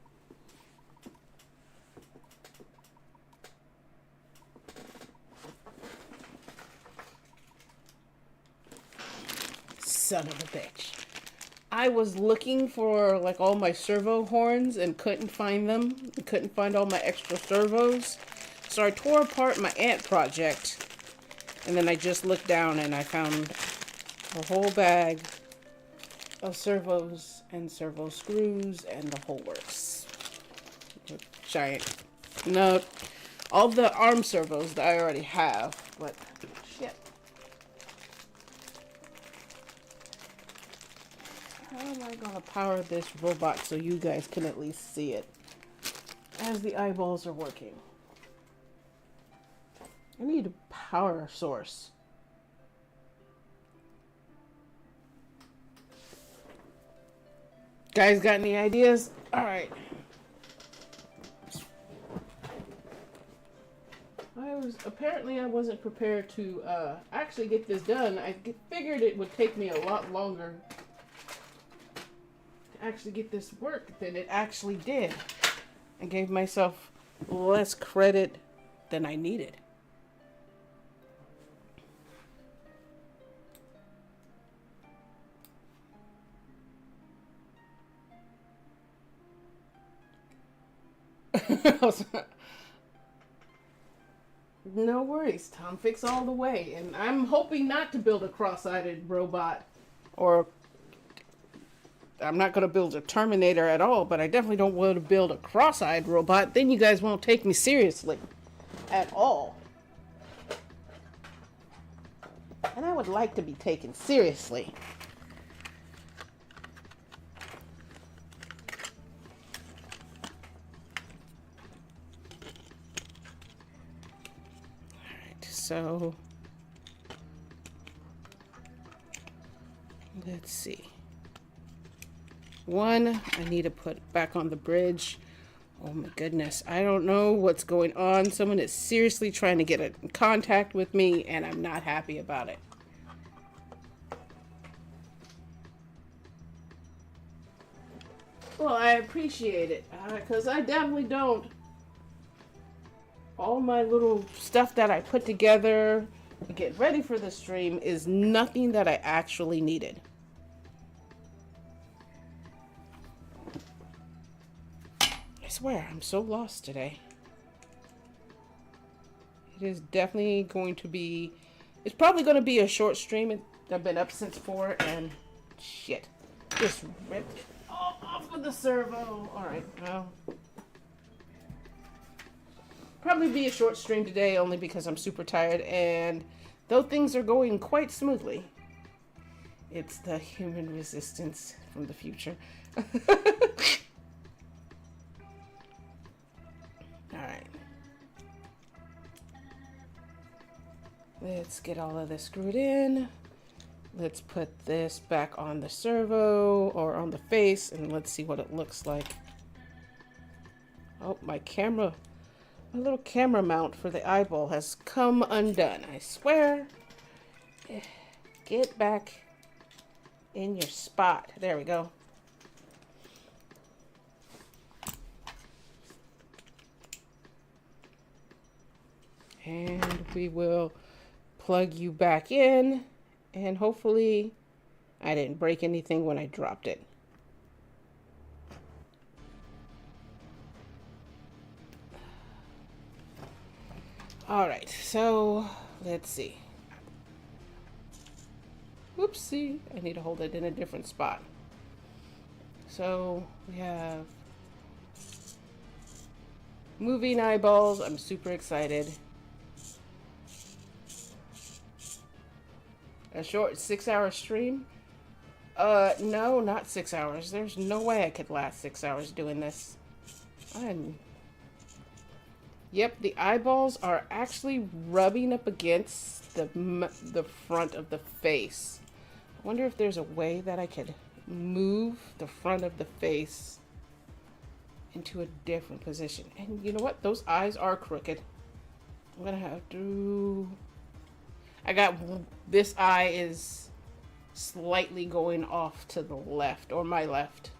B: Son of a bitch. I was looking for like all my servo horns and couldn't find them. Couldn't find all my extra servos. So I tore apart my ant project. And then I just looked down and I found a whole bag of servos and servo screws and the whole works. Giant. No, all the arm servos that I already have, but shit. How am I gonna power this robot so you guys can at least see it as the eyeballs are working? I need a power source. Guys, got any ideas? All right. I wasn't prepared to actually get this done. I figured it would take me a lot longer to actually get this work than it actually did. I gave myself less credit than I needed. No worries, Tom fix all the way. And I'm hoping not to build a cross-eyed robot, or I'm not going to build a Terminator at all, but I definitely don't want to build a cross-eyed robot. Then you guys won't take me seriously at all. And I would like to be taken seriously. So, let's see. One, I need to put back on the bridge. Oh my goodness. I don't know what's going on. Someone is seriously trying to get in contact with me, and I'm not happy about it. Well, I appreciate it, because I definitely don't. All my little stuff that I put together to get ready for the stream is nothing that I actually needed. I swear, I'm so lost today. It is definitely going to be... It's probably going to be a short stream. I've been up since 4 and... Shit. Just ripped it all off with the servo. Alright, well... Probably be a short stream today only because I'm super tired, and though things are going quite smoothly, it's the human resistance from the future. Alright. Let's get all of this screwed in. Let's put this back on the servo or on the face, and let's see what it looks like. Oh, my little camera mount for the eyeball has come undone. I swear. Get back in your spot. There we go. And we will plug you back in. And hopefully I didn't break anything when I dropped it. Alright, so let's see. Whoopsie, I need to hold it in a different spot. So we have moving eyeballs. I'm super excited. A short 6-hour stream? No, not 6 hours. There's no way I could last 6 hours doing this. Yep, the eyeballs are actually rubbing up against the front of the face. I wonder if there's a way that I could move the front of the face into a different position. And you know what? Those eyes are crooked. I'm gonna have to... This eye is slightly going off to the left, or my left.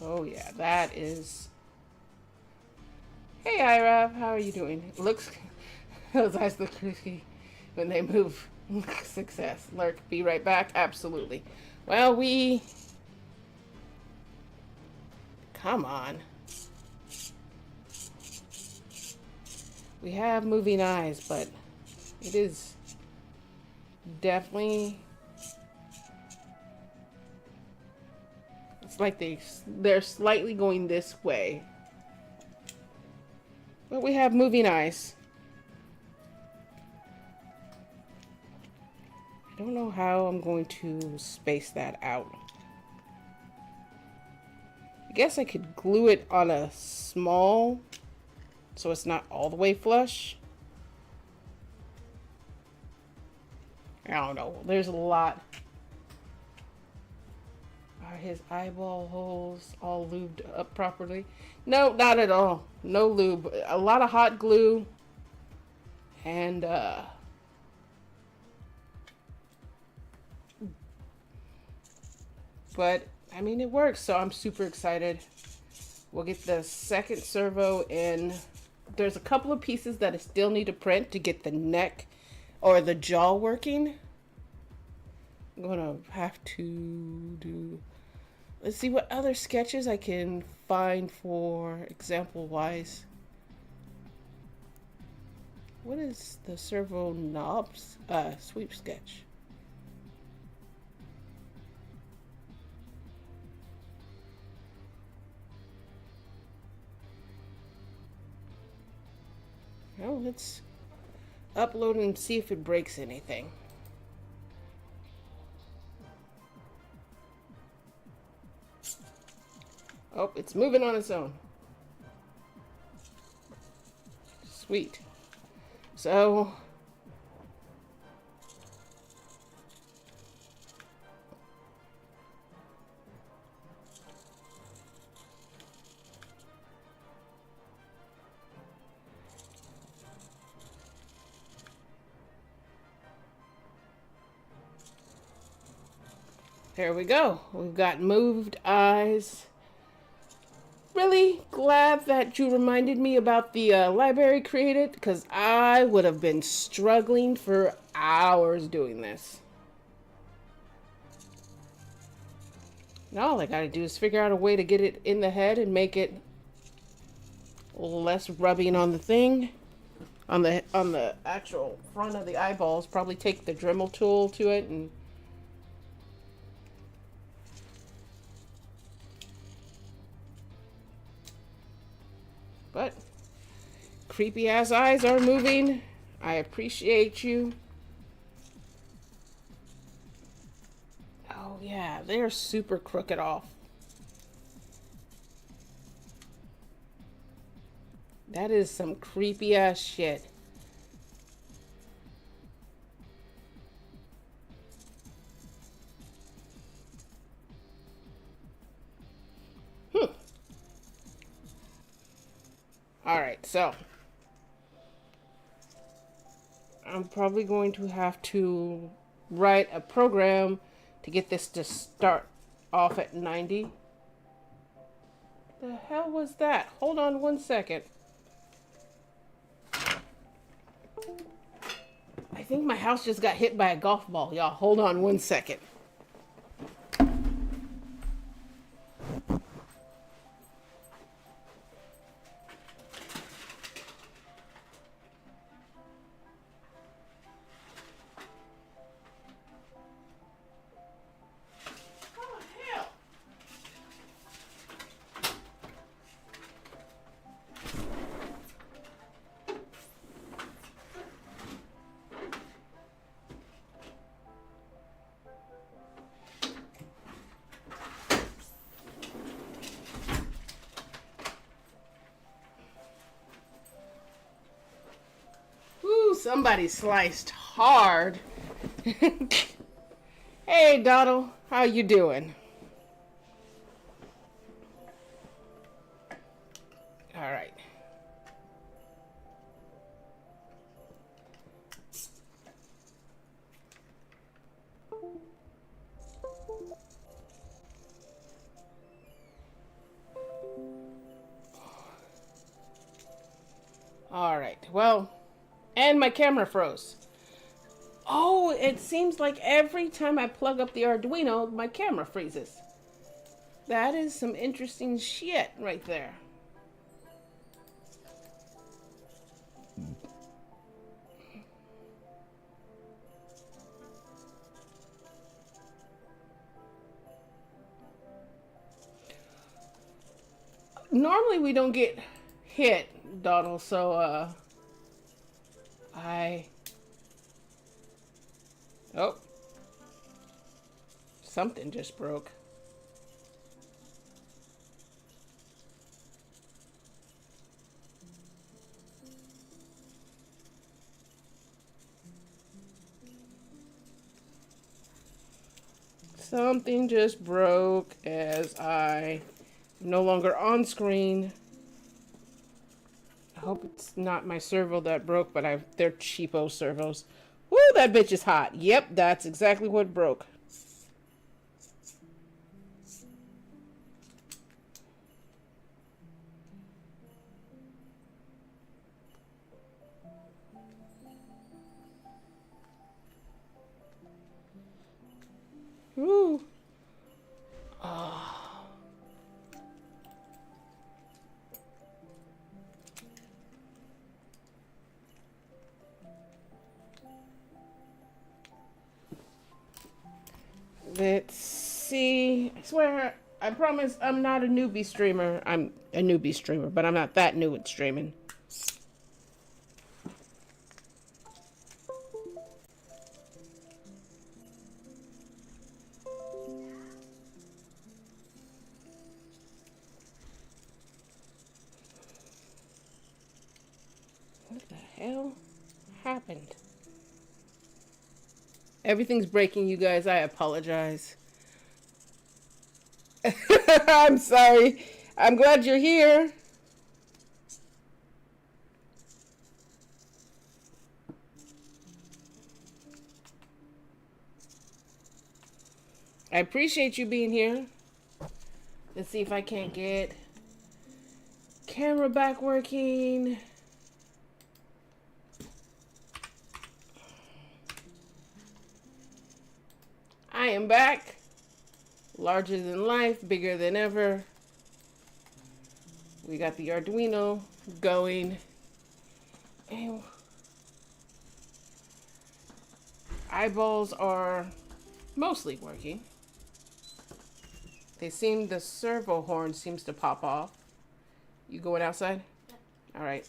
B: Oh yeah, that is... Hey Ira, how are you doing? Looks... Those eyes look creepy when they move. Success. Lurk, be right back. Absolutely. Well, come on. We have moving eyes, but it is definitely... It's like they're slightly going this way. But we have moving eyes. I don't know how I'm going to space that out. I guess I could glue it on a small so it's not all the way flush. I don't know. There's a lot. Are his eyeball holes all lubed up properly? No, not at all. No lube. A lot of hot glue. And, but, I mean, it works, so I'm super excited. We'll get the second servo in. There's a couple of pieces that I still need to print to get the neck or the jaw working. I'm gonna have to do... Let's see what other sketches I can find for example-wise. What is the servo knobs? Sweep sketch. Well, let's upload and see if it breaks anything. Oh, it's moving on its own. Sweet. So, there we go. We've got moved eyes. Really glad that you reminded me about the library created, because I would have been struggling for hours doing this. Now all I gotta do is figure out a way to get it in the head and make it less rubbing on the thing, on the actual front of the eyeballs. Probably take the Dremel tool to it and but creepy ass eyes are moving. I appreciate you. Oh yeah, they're super crooked off. That is some creepy ass shit. Alright, so I'm probably going to have to write a program to get this to start off at 90. The hell was that? Hold on one second. I think my house just got hit by a golf ball. Y'all, hold on one second. Somebody sliced hard. Hey, Doddle, how you doing? All right. All right. Well, and my camera froze. Oh, it seems like every time I plug up the Arduino, my camera freezes. That is some interesting shit right there. Normally we don't get hit, Doddle, so, oh. Something just broke. Something just broke as I am no longer on screen. I hope it's not my servo that broke, but they're cheapo servos. Woo, that bitch is hot. Yep, that's exactly what broke. Woo. Oh. Let's see. I swear, I promise I'm not a newbie streamer. I'm a newbie streamer, but I'm not that new at streaming. What the hell happened? Everything's breaking, you guys. I apologize. I'm sorry. I'm glad you're here. I appreciate you being here. Let's see if I can't get camera back working. I am back. Larger than life, bigger than ever. We got the Arduino going. And eyeballs are mostly working. The servo horn seems to pop off. You going outside? All right.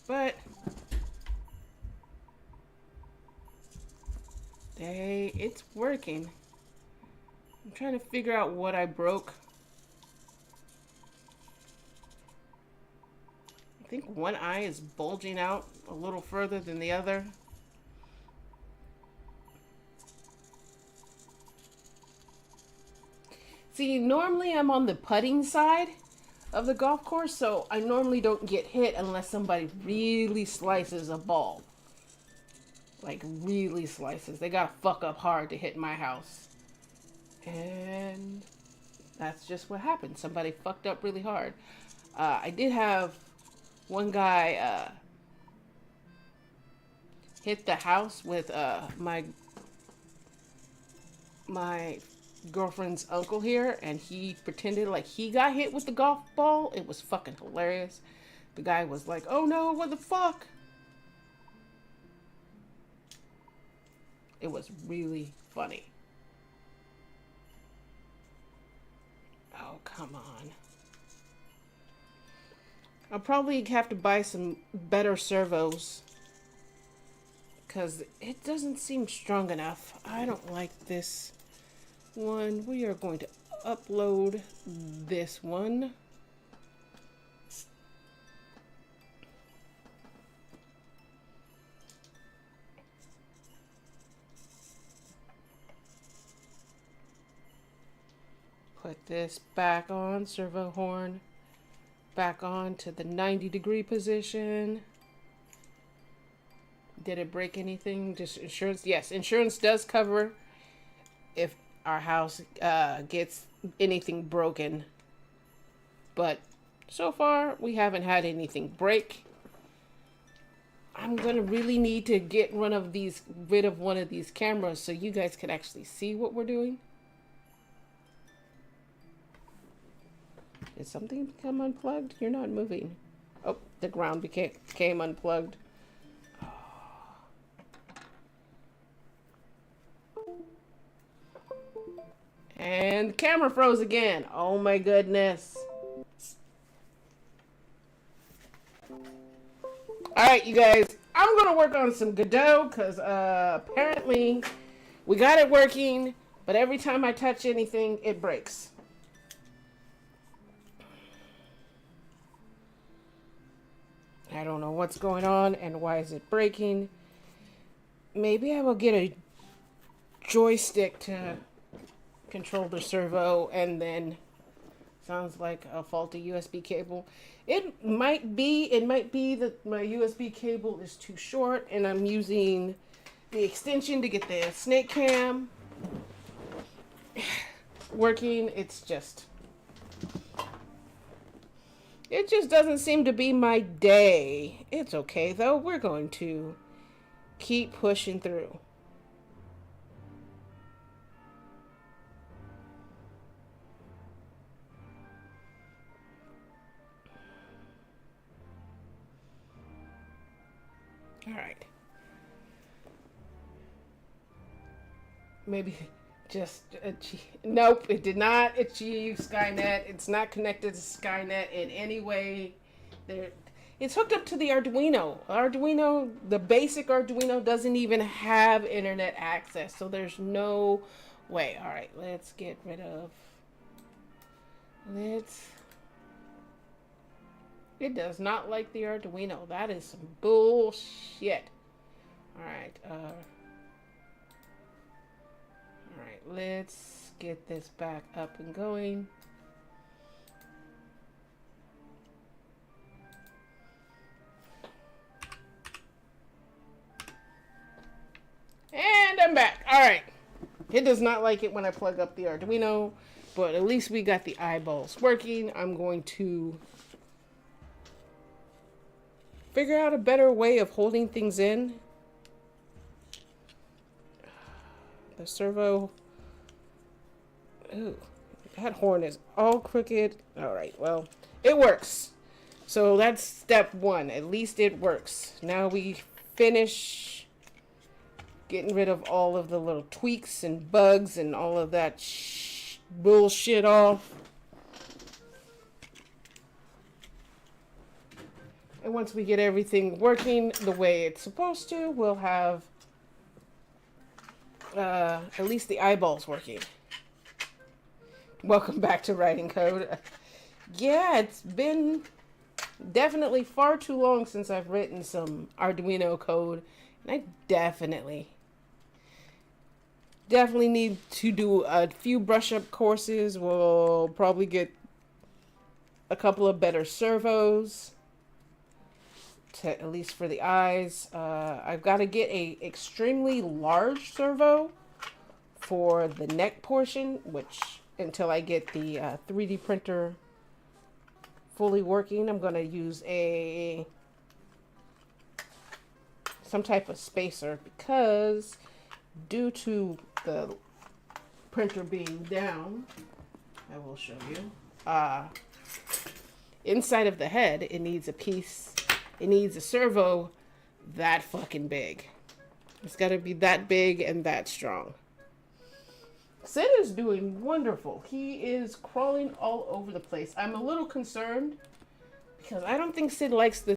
B: But it's working. I'm trying to figure out what I broke. I think one eye is bulging out a little further than the other. See, normally I'm on the putting side of the golf course, so I normally don't get hit unless somebody really slices a ball. Like, really slices. They gotta fuck up hard to hit my house. And that's just what happened. Somebody fucked up really hard. I did have one guy hit the house with my girlfriend's uncle here, and he pretended like he got hit with the golf ball. It was fucking hilarious. The guy was like, "Oh no, what the fuck?" It was really funny. Oh, come on. I'll probably have to buy some better servos, because it doesn't seem strong enough. I don't like this one. We are going to upload this one. Put this back on, servo horn back on to the 90-degree position. Did it break anything? Just insurance? Yes, insurance does cover if our house gets anything broken. But so far, we haven't had anything break. I'm going to really need to get rid of one of these cameras so you guys can actually see what we're doing. Did something become unplugged? You're not moving. Oh, the ground became unplugged. And the camera froze again. Oh my goodness. Alright, you guys. I'm going to work on some Godot because apparently we got it working, but every time I touch anything, it breaks. I don't know what's going on and why is it breaking. Maybe I will get a joystick to control the servo, and then sounds like a faulty USB cable. It might be that my USB cable is too short and I'm using the extension to get the snake cam working. It just doesn't seem to be my day. It's okay though. We're going to keep pushing through. All right. Maybe just nope, it did not achieve Skynet. It's not connected to Skynet in any way. It's hooked up to the Arduino. The basic Arduino doesn't even have internet access, so there's no way. All right, let's get rid of. It does not like the Arduino. That is some bullshit. All right. Alright, let's get this back up and going. And I'm back. Alright. It does not like it when I plug up the Arduino, but at least we got the eyeballs working. I'm going to figure out a better way of holding things in. The servo. Ooh, that horn is all crooked. Alright, well, it works. So that's step one. At least it works. Now we finish getting rid of all of the little tweaks and bugs and all of that bullshit off. And once we get everything working the way it's supposed to, we'll have at least the eyeballs working. Welcome back to writing code. Yeah, it's been definitely far too long since I've written some Arduino code, and I definitely need to do a few brush-up courses. We'll probably get a couple of better servos, at least for the eyes. I've got to get a extremely large servo for the neck portion, which until I get the 3D printer fully working, I'm going to use some type of spacer, because due to the printer being down, I will show you, inside of the head, it needs a servo that fucking big. It's got to be that big and that strong. Sid is doing wonderful. He is crawling all over the place. I'm a little concerned because I don't think Sid likes the